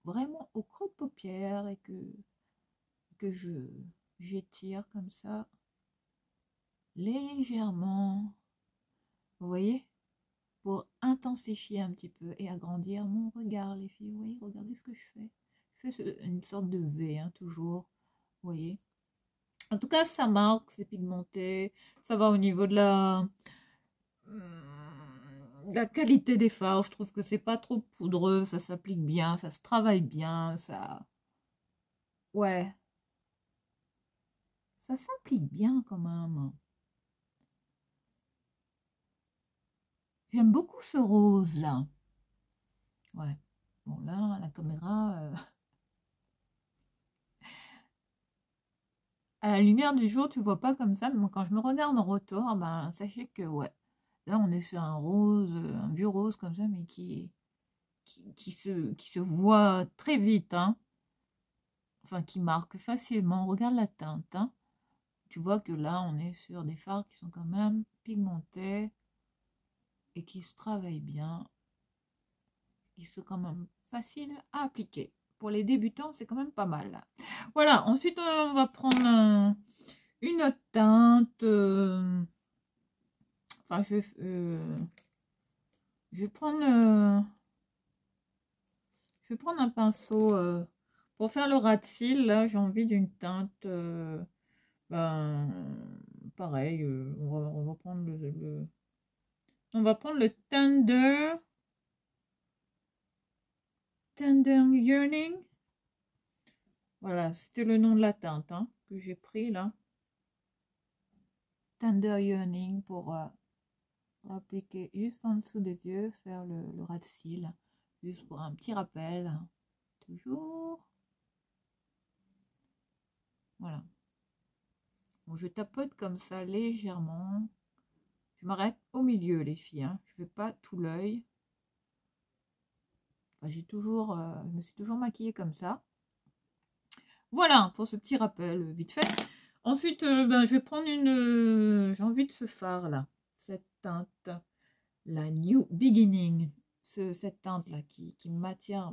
vraiment au creux de paupière et que j'étire comme ça légèrement. Vous voyez? Pour intensifier un petit peu et agrandir mon regard, les filles. Vous voyez? Regardez ce que je fais. Je fais une sorte de V, hein, toujours. Vous voyez? En tout cas, ça marque, c'est pigmenté. Ça va au niveau de la qualité des fards. Je trouve que c'est pas trop poudreux, ça s'applique bien, ça se travaille bien, ça... Ouais. Ça s'applique bien quand même. J'aime beaucoup ce rose là. Ouais. Bon là, la caméra... à la lumière du jour, tu vois pas comme ça, mais quand je me regarde en retour, ben sachez que ouais. Là, on est sur un rose, un vieux rose comme ça, mais qui se voit très vite, hein. Enfin, qui marque facilement. Regarde la teinte, hein. Tu vois que là, on est sur des fards qui sont quand même pigmentés et qui se travaillent bien, qui sont quand même faciles à appliquer. Pour les débutants, c'est quand même pas mal. Là. Voilà, ensuite, on va prendre une autre teinte. Enfin, je vais prendre... je vais prendre un pinceau pour faire le ras de cils. Là, j'ai envie d'une teinte... ben, pareil, on va prendre on va prendre le Tender Yearning. Voilà, c'était le nom de la teinte hein, que j'ai pris là. Tender Yearning pour appliquer juste en dessous des yeux, faire le ras de cils. Juste pour un petit rappel. Hein. Toujours. Voilà. Bon, je tapote comme ça légèrement. Je m'arrête au milieu les filles. Hein. Je ne fais pas tout l'œil. Enfin, je me suis toujours maquillée comme ça. Voilà pour ce petit rappel vite fait. Ensuite, ben, je vais prendre j'ai envie de ce fard là, cette teinte, la New Beginning, cette teinte là qui m'attire.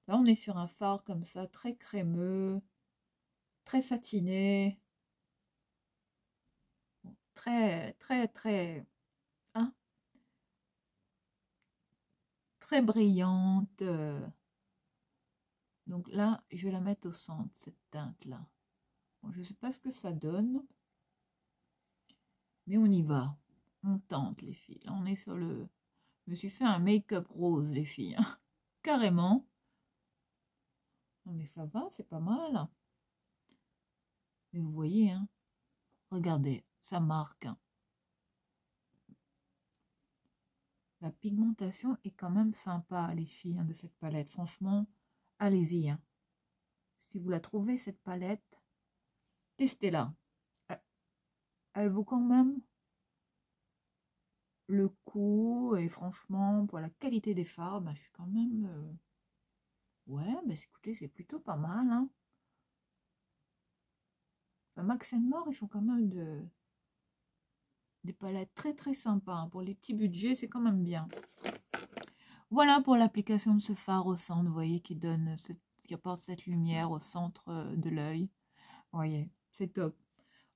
Là, on est sur un fard comme ça, très crémeux, très satiné, très, très, très, hein, très brillante. Donc là, je vais la mettre au centre, cette teinte-là. Bon, je ne sais pas ce que ça donne. Mais on y va. On tente, les filles. Là, on est sur le... Je me suis fait un make-up rose, les filles. Hein. Carrément. Non, mais ça va, c'est pas mal. Mais vous voyez, hein. Regardez, ça marque. Hein. La pigmentation est quand même sympa, les filles, hein, de cette palette. Franchement, allez-y. Hein. Si vous la trouvez, cette palette, testez-la. Elle vaut quand même le coup. Et franchement, pour la qualité des fards, ben, je suis quand même... Ouais, ben, écoutez, c'est plutôt pas mal. Hein. Enfin, Max More, ils font quand même des palettes très très sympas. Hein. Pour les petits budgets, c'est quand même bien. Voilà pour l'application de ce fard au centre, vous voyez, qui apporte cette lumière au centre de l'œil. Vous voyez, c'est top.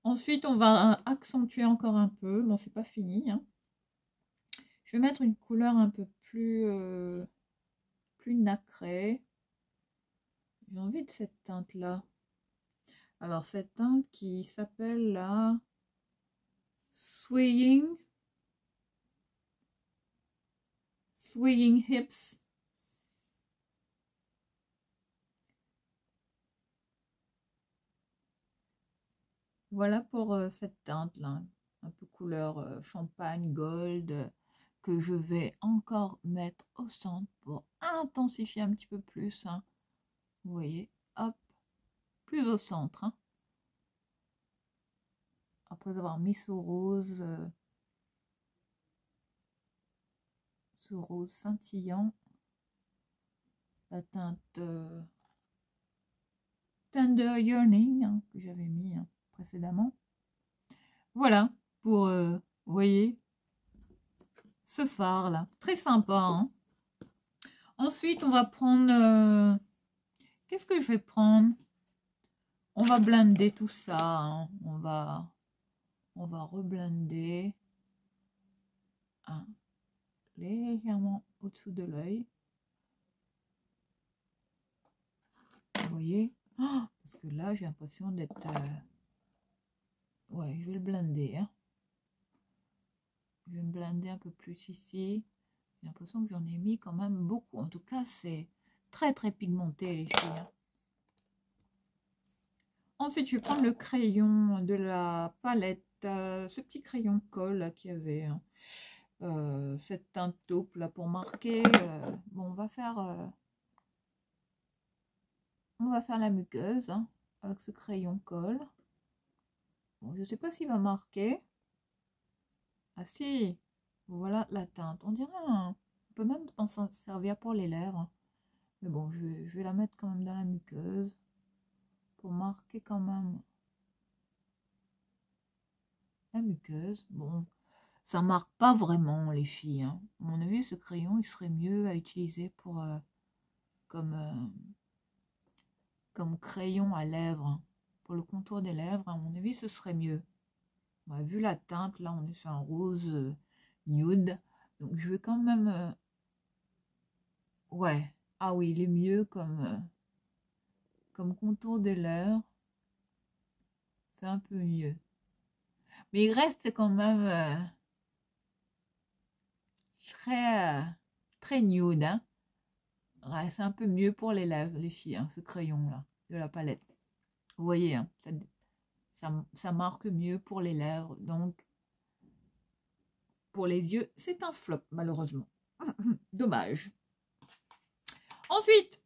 Ensuite, on va accentuer encore un peu. Bon, c'est pas fini. Hein. Je vais mettre une couleur un peu plus nacrée. J'ai envie de cette teinte-là. Alors, cette teinte qui s'appelle la Swaying Hips. Voilà pour cette teinte-là, un peu couleur champagne, gold, que je vais encore mettre au centre pour intensifier un petit peu plus. Hein. Vous voyez, hop, plus au centre. Hein. Après avoir mis ce rose scintillant, la teinte Tender Yearning, hein, que j'avais mis précédemment. Voilà, pour, vous voyez, ce fard là, très sympa. Hein. Ensuite, on va prendre, qu'est-ce que je vais prendre? On va blender tout ça, hein. On va reblender hein, légèrement au-dessous de l'œil. Vous voyez? Oh, parce que là, j'ai l'impression d'être... Ouais, je vais le blender. Hein. Je vais me blender un peu plus ici. J'ai l'impression que j'en ai mis quand même beaucoup. En tout cas, c'est très très pigmenté, les filles. Hein. Ensuite, je vais prendre le crayon de la palette. Ce petit crayon colle qu'il y avait. Hein. Cette teinte taupe là pour marquer. Bon, on va faire la muqueuse hein, avec ce crayon colle. Bon, je ne sais pas s'il va marquer. Ah si, voilà la teinte. On dirait on peut même s'en servir pour les lèvres. Hein. Mais bon, je vais la mettre quand même dans la muqueuse pour marquer quand même la muqueuse. Bon, ça marque pas vraiment les filles. Hein. À mon avis, ce crayon, il serait mieux à utiliser pour comme crayon à lèvres. Hein. Pour le contour des lèvres, à mon avis, ce serait mieux. Ouais, vu la teinte, là, on est sur un rose nude. Donc, je vais quand même... Ouais. Ah oui, il est mieux comme contour des lèvres. C'est un peu mieux. Mais il reste quand même très nude. Hein. Ouais, c'est un peu mieux pour les lèvres, les filles, hein, ce crayon-là, de la palette. Vous voyez, hein, ça marque mieux pour les lèvres. Donc, pour les yeux, c'est un flop, malheureusement. Dommage. Ensuite,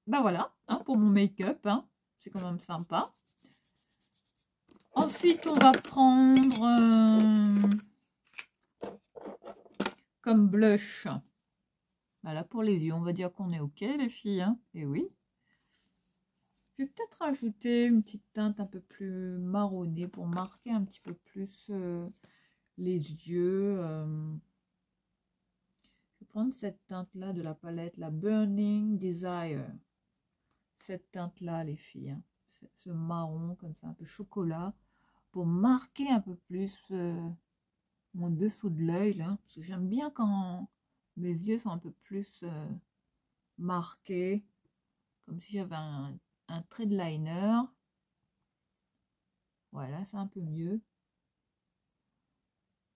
ben voilà, hein, pour mon make-up, hein, c'est quand même sympa. Ensuite, on va prendre comme blush. Voilà, pour les yeux, on va dire qu'on est OK, les filles. Hein, et oui. Je vais peut-être rajouter une petite teinte un peu plus marronnée pour marquer un petit peu plus les yeux. Je vais prendre cette teinte-là de la palette, la Burning Desire. Cette teinte-là, les filles. Hein. Ce marron, comme ça, un peu chocolat. Pour marquer un peu plus mon dessous de l'œil. Parce que j'aime bien quand mes yeux sont un peu plus marqués. comme si j'avais un trait de liner. Voilà, c'est un peu mieux.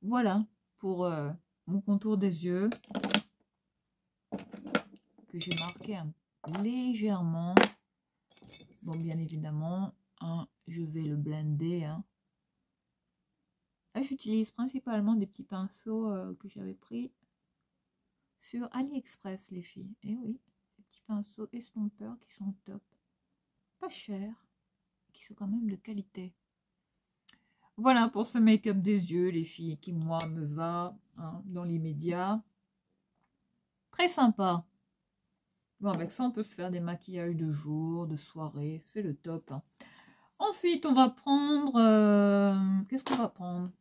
Voilà pour mon contour des yeux que j'ai marqué légèrement. Bon, bien évidemment, hein, je vais le blender. Hein. Là, j'utilise principalement des petits pinceaux que j'avais pris sur AliExpress, les filles. Et oui, ces petits pinceaux estompeurs qui sont top. Pas chers, qui sont quand même de qualité. Voilà pour ce make-up des yeux, les filles, qui, moi, me va hein, dans l'immédiat. Très sympa. Bon, avec ça, on peut se faire des maquillages de jour, de soirée. C'est le top. Hein. Ensuite, on va prendre... Qu'est-ce qu'on va prendre?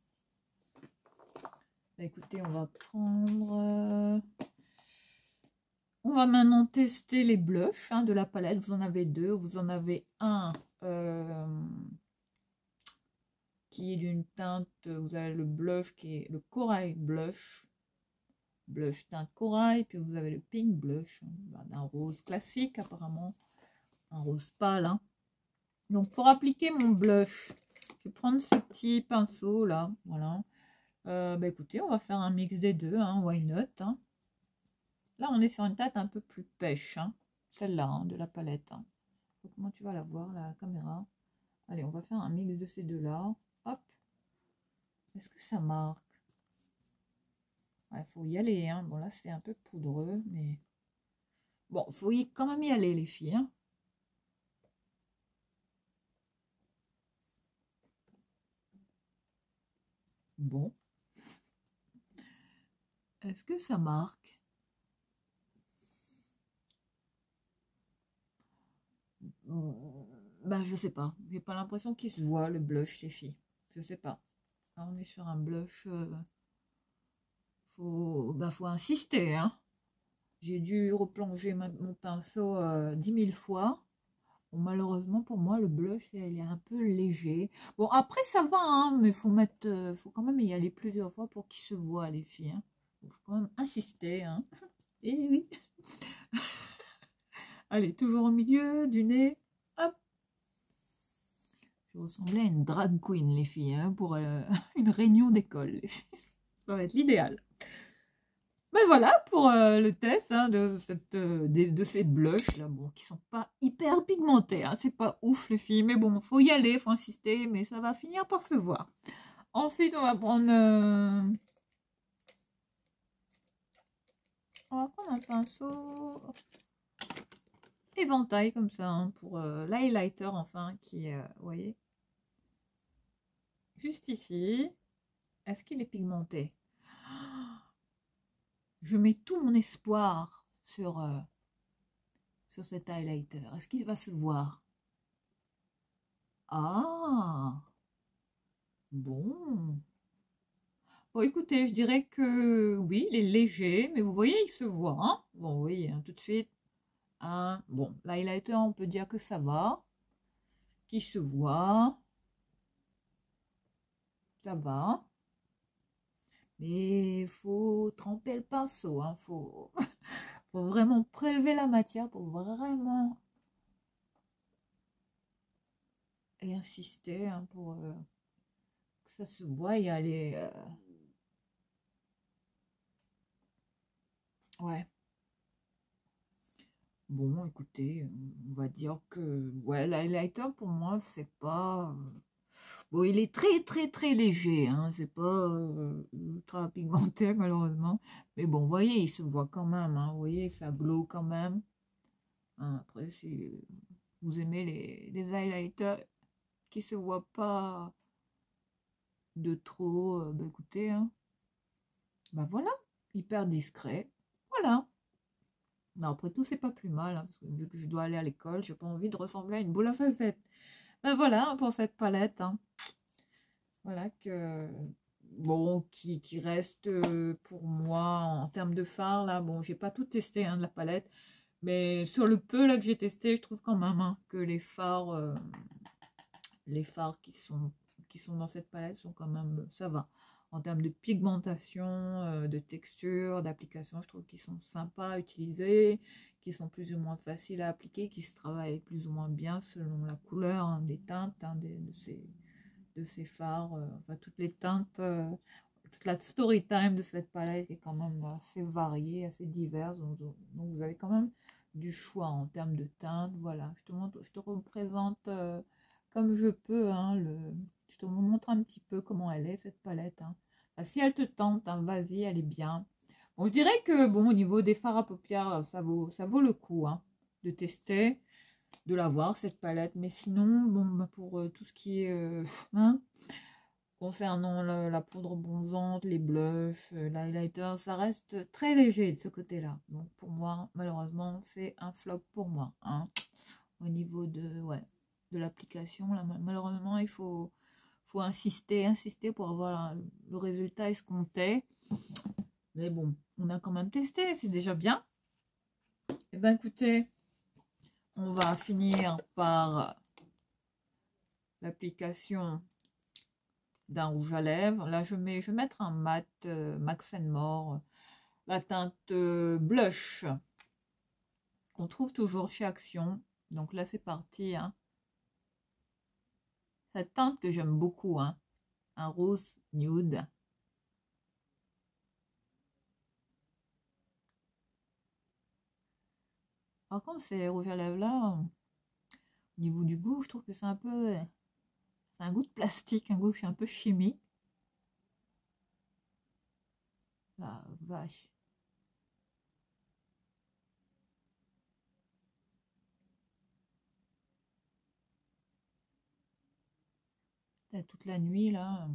Bah, écoutez, on va prendre... On va maintenant tester les blushs hein, de la palette. Vous en avez deux. Vous en avez un qui est d'une teinte... Vous avez le blush qui est le corail blush. Blush teinte corail. Puis vous avez le pink blush. D'un rose classique apparemment. Un rose pâle. Hein. Donc pour appliquer mon blush, je vais prendre ce petit pinceau là. Voilà. Bah, écoutez, on va faire un mix des deux. Hein, why not hein. Là, on est sur une teinte un peu plus pêche, hein, celle-là, hein, de la palette. Hein. Comment tu vas la voir, la caméra? Allez, on va faire un mix de ces deux-là. Hop. Est-ce que ça marque? Il faut y aller. Hein. Bon, là, c'est un peu poudreux, mais... Bon, il faut quand même y aller, les filles. Hein. Bon. Est-ce que ça marque? Bah, je sais pas. J'ai pas l'impression qu'il se voit le blush, les filles. Je sais pas. Là, on est sur un blush. Faut insister. Hein. J'ai dû replonger mon pinceau 10 000 fois. Bon, malheureusement pour moi, le blush, il est un peu léger. Bon, après, ça va, hein, mais faut quand même y aller plusieurs fois pour qu'il se voit, les filles. Hein. Il faut quand même insister. Hein. Et oui. Allez, toujours au milieu du nez. Hop. Je ressemblais à une drag queen, les filles, hein, pour une réunion d'école. Ça va être l'idéal. Ben voilà pour le test hein, de ces blushs là, bon, qui sont pas hyper pigmentés. Hein, c'est pas ouf les filles, mais bon, faut y aller, faut insister, mais ça va finir par se voir. Ensuite, on va prendre un pinceau éventail comme ça hein, pour l'highlighter enfin qui est, vous voyez, juste ici. Est-ce qu'il est pigmenté? Je mets tout mon espoir sur cet highlighter. Est-ce qu'il va se voir? Ah, bon. Bon, écoutez, je dirais que oui, il est léger, mais vous voyez, il se voit. Hein bon, oui, hein, tout de suite. Hein, bon, l'highlighter, on peut dire que ça va. Qui se voit. Ça va. Mais il faut tremper le pinceau. Hein, faut vraiment prélever la matière pour vraiment... Et insister hein, pour que ça se voit et aller... Ouais. Bon, écoutez, on va dire que ouais, l'highlighter pour moi, c'est pas... Bon, il est très très très léger, hein, c'est pas ultra pigmenté malheureusement. Mais bon, vous voyez, il se voit quand même, hein, vous voyez, ça glow quand même. Hein, après, si vous aimez les highlighters qui se voient pas de trop, bah écoutez, hein, bah voilà, hyper discret, voilà. Non, après tout, c'est pas plus mal, hein, parce que vu que je dois aller à l'école, j'ai pas envie de ressembler à une boule à facettes. Ben voilà hein, pour cette palette. Hein. Voilà que bon, qui reste pour moi en termes de fard là. Bon, j'ai pas tout testé hein, de la palette, mais sur le peu là que j'ai testé, je trouve quand même hein, que les fards qui sont dans cette palette sont quand même ça va. En termes de pigmentation, de texture, d'application, je trouve qu'ils sont sympas à utiliser. qui sont plus ou moins faciles à appliquer, qui se travaillent plus ou moins bien selon la couleur hein, des teintes hein, de ces fards. Enfin, toutes les teintes, toute la story time de cette palette est quand même assez variée, assez diverse. Donc vous avez quand même du choix en termes de teintes. Voilà, je te représente comme je peux. Hein, je te montre un petit peu comment elle est, cette palette. Hein. Enfin, si elle te tente, hein, vas-y, elle est bien. Bon, je dirais que bon, au niveau des fards à paupières, ça vaut le coup hein, de tester, de l'avoir cette palette. Mais sinon, bon, bah, pour tout ce qui est hein, concernant la poudre bronzante, les blushs, l'highlighter, ça reste très léger de ce côté-là. Donc pour moi, malheureusement, c'est un flop pour moi. Hein. Au niveau de l'application, là, malheureusement, il faut insister pour avoir le résultat escompté. Mais bon, on a quand même testé, c'est déjà bien. Et ben écoutez, on va finir par l'application d'un rouge à lèvres. Là, je vais mettre un mat Max More, la teinte blush qu'on trouve toujours chez Action. Donc là, c'est parti. Hein. Cette teinte que j'aime beaucoup, hein. Un rose nude. Par contre, ces rouges à lèvres là, au niveau du goût, je trouve que c'est un peu... C'est un goût de plastique, un goût un peu chimique. La vache. Toute la nuit, là,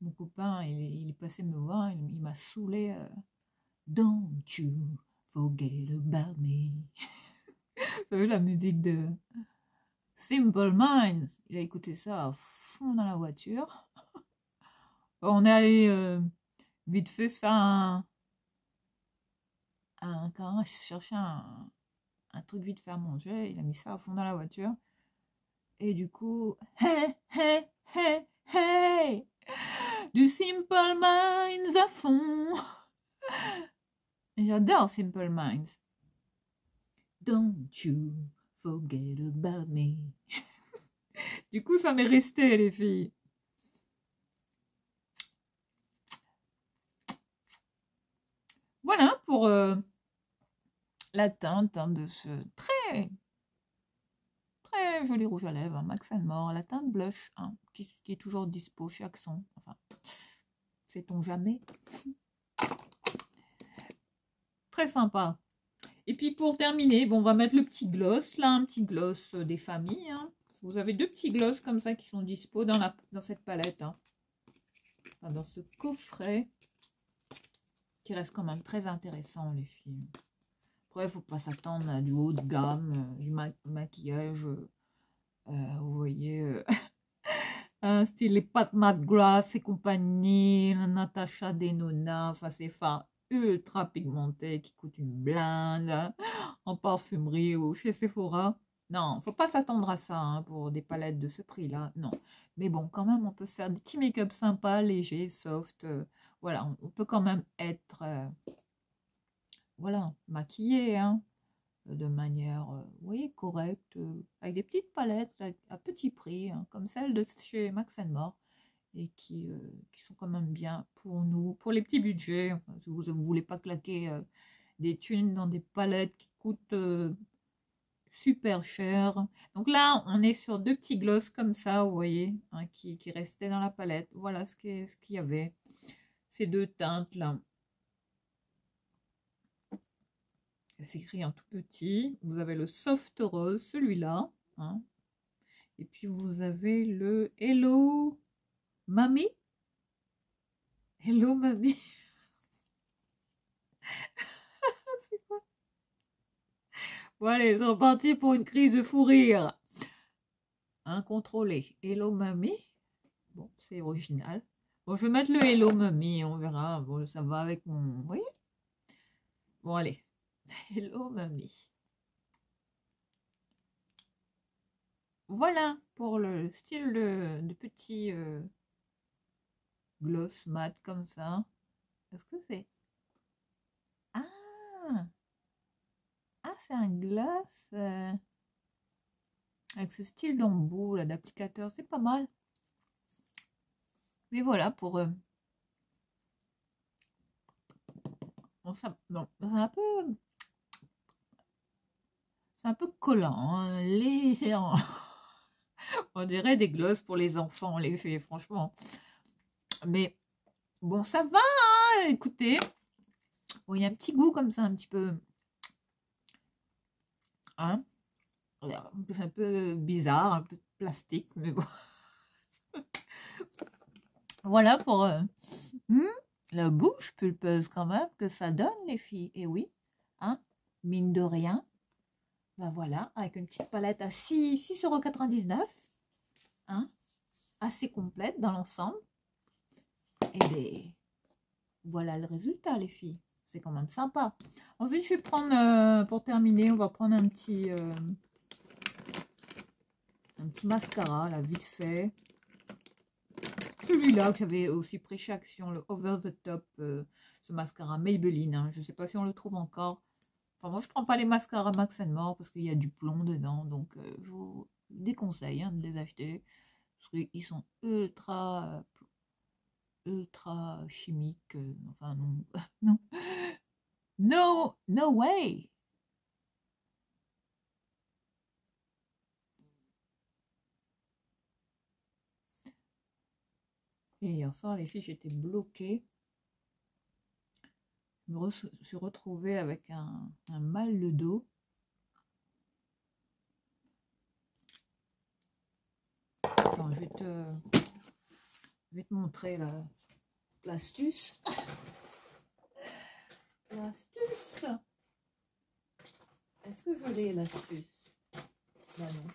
mon copain, il est passé me voir, il m'a saoulé. Don't you forget about me. Vous savez, la musique de Simple Minds. Il a écouté ça à fond dans la voiture. On est allé vite fait se faire quand je cherchais un truc vite fait à manger. Il a mis ça à fond dans la voiture. Et du coup, hey, hey, hey, hey, du Simple Minds à fond. J'adore Simple Minds. Don't you forget about me. Du coup, ça m'est resté, les filles. Voilà pour la teinte hein, de ce très joli rouge à lèvres, hein, Max More, la teinte blush, hein, qui est toujours dispo chez Accent. Enfin, sait-on jamais. Très sympa. Et puis pour terminer, bon, on va mettre le petit gloss, là, un petit gloss des familles. Hein. Vous avez deux petits gloss comme ça qui sont dispo dans cette palette. Hein. Enfin, dans ce coffret, qui reste quand même très intéressant, les filles. Après, il ne faut pas s'attendre à du haut de gamme, du maquillage, vous voyez, style les Pat McGrath et compagnie, la Natasha Denona, enfin ces fards ultra pigmentés qui coûtent une blinde hein, en parfumerie ou chez Sephora. Non, faut pas s'attendre à ça hein, pour des palettes de ce prix-là, non. Mais bon, quand même, on peut se faire des petits make-up sympas, légers, soft. Voilà, on peut quand même être, voilà, maquillé, hein, de manière, vous voyez, correcte, avec des petites palettes à petit prix, hein, comme celle de chez Max More. Et qui sont quand même bien pour nous, pour les petits budgets. Enfin, si vous ne voulez pas claquer des thunes dans des palettes qui coûtent super cher. Donc là, on est sur deux petits gloss comme ça, vous voyez, hein, qui restaient dans la palette. Voilà ce qu'il y avait. Ces deux teintes-là. Ça s'écrit en tout petit. Vous avez le soft rose, celui-là. Hein. Et puis vous avez le Hello Mamie. Hello Mamie. Bon allez, c'est reparti pour une crise de fou rire. Incontrôlé. Hello Mamie. Bon, c'est original. Bon, je vais mettre le Hello Mamie, on verra. Bon, ça va avec mon... Vous voyez? Bon, allez. Hello Mamie. Voilà pour le style de petit gloss mat comme ça. Est-ce que c'est... Ah! Ah, c'est un gloss avec ce style d'embout là d'applicateur, c'est pas mal. Mais voilà pour bon, ça, bon, c'est un peu collant, hein, léger. On dirait des glosses pour les enfants, les fait franchement. Mais bon, ça va, hein, écoutez. Bon, il y a un petit goût comme ça, un petit peu, hein, un peu bizarre, un peu plastique, mais bon. Voilà pour la bouche pulpeuse quand même que ça donne, les filles. Et oui, hein, mine de rien. Ben voilà, avec une petite palette à 6,99 €, hein, assez complète dans l'ensemble. Et bien, voilà le résultat, les filles. C'est quand même sympa. Ensuite, je vais prendre, pour terminer, on va prendre un petit mascara, là, vite fait. Celui-là que j'avais aussi pris chez Action, le Over the Top, ce mascara Maybelline. Hein. Je ne sais pas si on le trouve encore. Enfin, moi, je ne prends pas les mascaras Max More parce qu'il y a du plomb dedans. Donc, je vous déconseille hein, de les acheter. Parce qu'ils sont ultra chimiques. Enfin, non. non. No way! Et hier soir, les filles, j'étais bloquée. Je me suis retrouvée avec un mal de dos. Attends, je vais te montrer l'astuce. L'astuce. Est-ce que je l'ai, l'astuce? Ben non.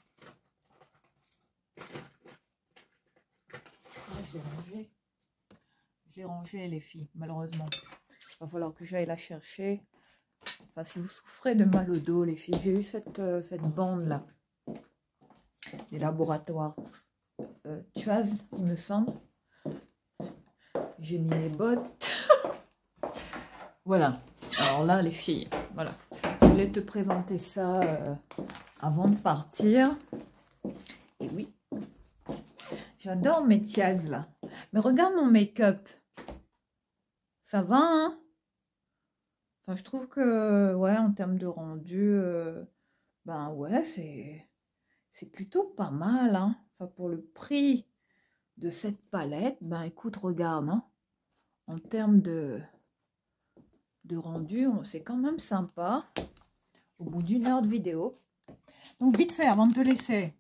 Ah, je l'ai rangée. Je l'ai rangée, les filles, malheureusement. Il va falloir que j'aille la chercher. Enfin, si vous souffrez de mal au dos, les filles, j'ai eu cette bande-là. Des laboratoires Tuaz, il me semble. J'ai mis les bottes. Voilà. Alors là, les filles, voilà. Je voulais te présenter ça avant de partir. Et oui, j'adore mes tiags là. Mais regarde mon make-up. Ça va, hein? Enfin, je trouve que, ouais, en termes de rendu, ben ouais, c'est plutôt pas mal, hein. Enfin, pour le prix de cette palette, ben écoute, regarde, hein. En termes de rendu, c'est quand même sympa. Au bout d'une heure de vidéo. Donc, vite fait, avant de te laisser,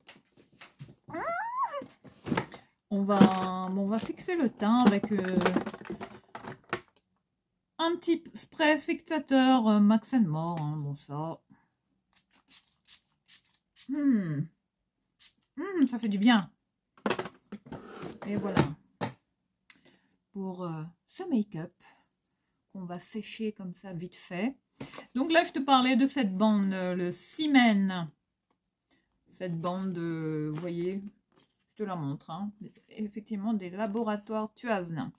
on va fixer le teint avec un petit spray fixateur Max More. Hein, bon, ça. Ça fait du bien. Et voilà. Pour ce make-up qu'on va sécher comme ça vite fait. Donc là, je te parlais de cette bande, le Siemens. Cette bande, vous voyez, je te la montre. Hein, effectivement, des laboratoires Tuazn.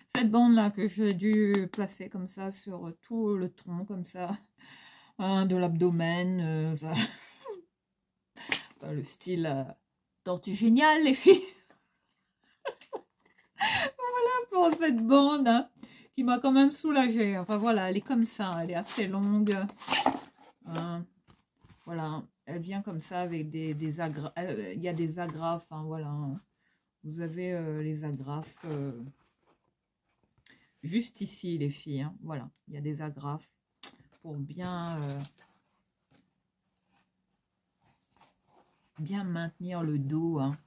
Cette bande-là que j'ai dû placer comme ça sur tout le tronc, comme ça, hein, de l'abdomen. Enfin, le style tortue géniale, les filles. Voilà pour cette bande. Hein, qui m'a quand même soulagée. Enfin voilà, elle est comme ça, elle est assez longue. Voilà, elle vient comme ça avec des agrafes. Il y a des agrafes, hein, voilà. Vous avez les agrafes juste ici, les filles. Hein, voilà, il y a des agrafes pour bien maintenir le dos. Hein.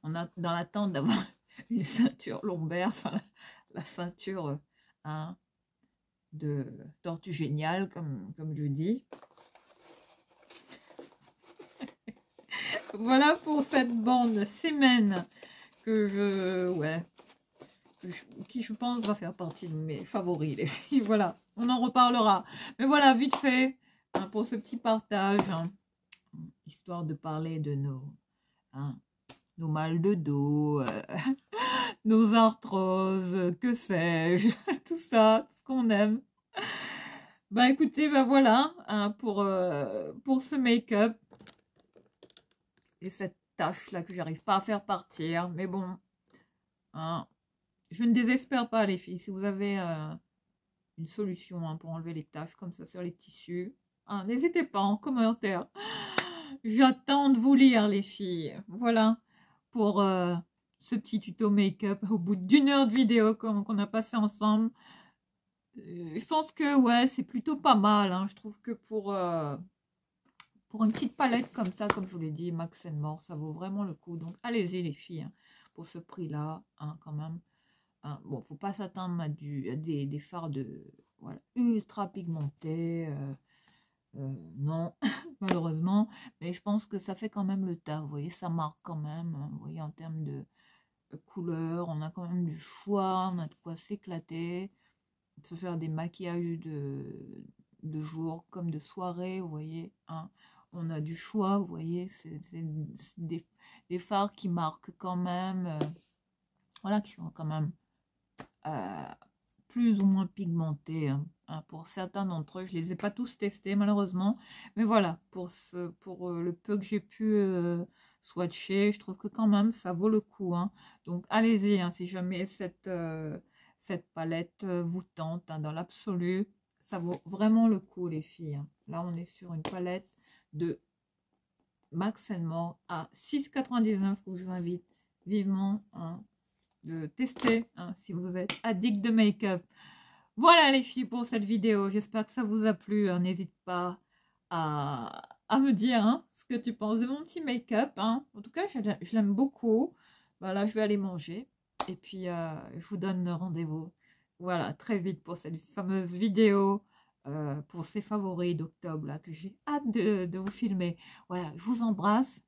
On a dans l'attente d'avoir une ceinture lombaire, enfin la ceinture hein, de tortue géniale, comme je dis. Voilà pour cette bande Siemens que qui je pense va faire partie de mes favoris, les filles. Voilà, on en reparlera. Mais voilà, vite fait, hein, pour ce petit partage, hein, histoire de parler de nos mal de dos, nos arthroses, que sais-je, tout ça, tout ce qu'on aime. Bah écoutez, bah voilà, hein, pour ce make-up. Et cette tâche là que j'arrive pas à faire partir. Mais bon, hein, je ne désespère pas les filles. Si vous avez une solution hein, pour enlever les taches comme ça sur les tissus, hein, n'hésitez pas en commentaire. J'attends de vous lire les filles. Voilà pour ce petit tuto make-up au bout d'une heure de vidéo qu'on a passé ensemble. Je pense que ouais, c'est plutôt pas mal. Hein. Je trouve que pour une petite palette comme ça, comme je vous l'ai dit, Max More, ça vaut vraiment le coup. Donc allez-y les filles, hein, pour ce prix-là, hein, quand même. Hein. Bon, faut pas s'attendre à des fards de voilà, ultra pigmentés. Non, malheureusement. Mais je pense que ça fait quand même le taf. Vous voyez, ça marque quand même. Hein, vous voyez, en termes de couleur, on a quand même du choix. On a de quoi s'éclater. Se faire des maquillages de jour comme de soirée, vous voyez. Hein. On a du choix, vous voyez. C'est des fards qui marquent quand même. Voilà, qui sont quand même plus ou moins pigmentés. Hein. Pour certains d'entre eux, je les ai pas tous testés malheureusement. Mais voilà, pour le peu que j'ai pu swatcher, je trouve que quand même ça vaut le coup. Hein. Donc allez-y, hein, si jamais cette palette vous tente, hein, dans l'absolu, ça vaut vraiment le coup les filles. Hein. Là, on est sur une palette de Max More à 6,99 €. Je vous invite vivement hein, de tester hein, si vous êtes addict de make-up. Voilà les filles pour cette vidéo. J'espère que ça vous a plu. Hein. N'hésite pas à me dire hein, ce que tu penses de mon petit make-up. Hein. En tout cas, je l'aime beaucoup. Voilà, je vais aller manger. Et puis, je vous donne rendez-vous. Voilà, très vite pour cette fameuse vidéo. Pour ces favoris d'octobre là que j'ai hâte de vous filmer. Voilà, je vous embrasse.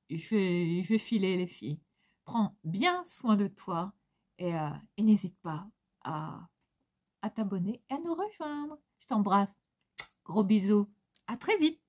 Je vais filer les filles. Prends bien soin de toi et n'hésite pas à t'abonner et à nous rejoindre. Je t'embrasse. Gros bisous. À très vite.